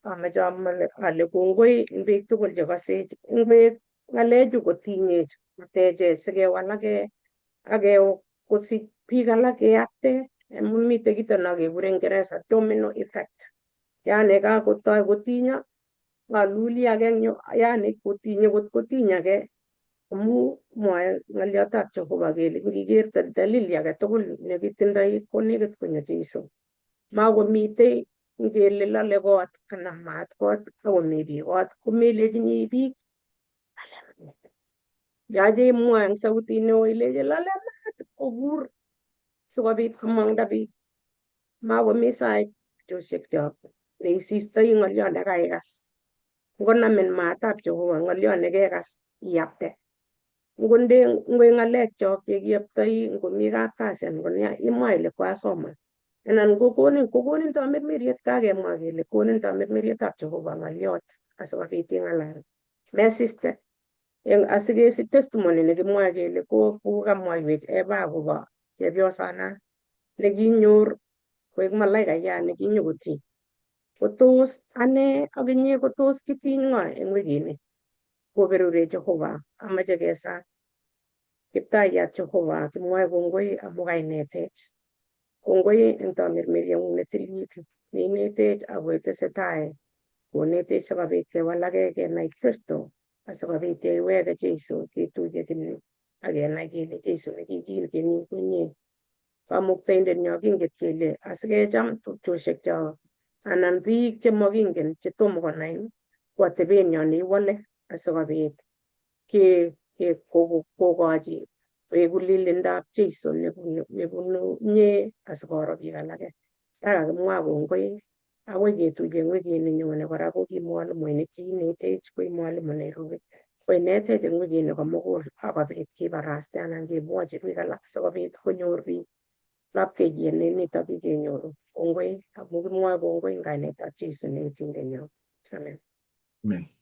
ameche amwa ale kongoi eng biik tugul chekasech eng beek ng'alechu kotinyech kotechech sikewalake kosich biik alak keyakte amu mitei kito nekekure eng Kingeresa domino effect. Yani kakotoi kotinyo ngaluli age eng yu, yani kotinye kotiny age amu mwae ng'aliotab Jehovah kele ngiker dalili age tugul nekitindoi konekit konyo Jeiso. Makomitei ngele lale kot anan maat kot akomi biik kot komelechini biik yache imwae eng sautit neo ilechi lale maat kokur sikobit komang'da biik. Makomi sait betusiekyok neisistoi ng'oliot nekaikas. Ngonamin maatab Jehovah ng'oliot nekekas iyapte. Ngoek ng'alekchok chekiyoptoi ngomi kapkasi anan konia imwa ile kwasoman. Anan kokonin tamirmiriet kakemwa kele konin tamirmirietab Jehovah ng'oliot asikobit ing'alal. Mesiste asikesich testimony nekimwae kele kokamwaiwech Eva akobo chepyosana nekinyor koek malaikayat nekinyokotiny. Kotos ane ak inye kotos kitiny ng'o eng wikini? Koberure Jehovah amache kesaa Kiptaiyat Jehovah kimwae kongoi amu kainetech. Kongoi eng tamirmirieng'ung netilil neinetech akotesetai konetech sikobit kewalake kenai Kristo asikobit yeiweke Jeiso ketuye kimye akenai kele Jeiso nekikilgeni kunye Kamuktaindet nyo kingen kele asikecham tupchosyekchok anan biik chemakingen chetomo konai ko atebenyo neiwole asikobit kokochi koeku lilindab Jeiso nebunu inye asikoro biik alake. Kakakimwa kongoi akoi ketuye eng wikini nyone kora ko ki mwalimuinik cheinetech koi mwalimu Nairobi koinetech eng wikini komugul akobit kibaraste anan kemwochi biik alak sikobit konyor biik lapkeiyet nitok kikenyoru. Kongoi amu kimwoe kongoi eng kainetab Jeiso ne Etindenyo. Amen. Amen.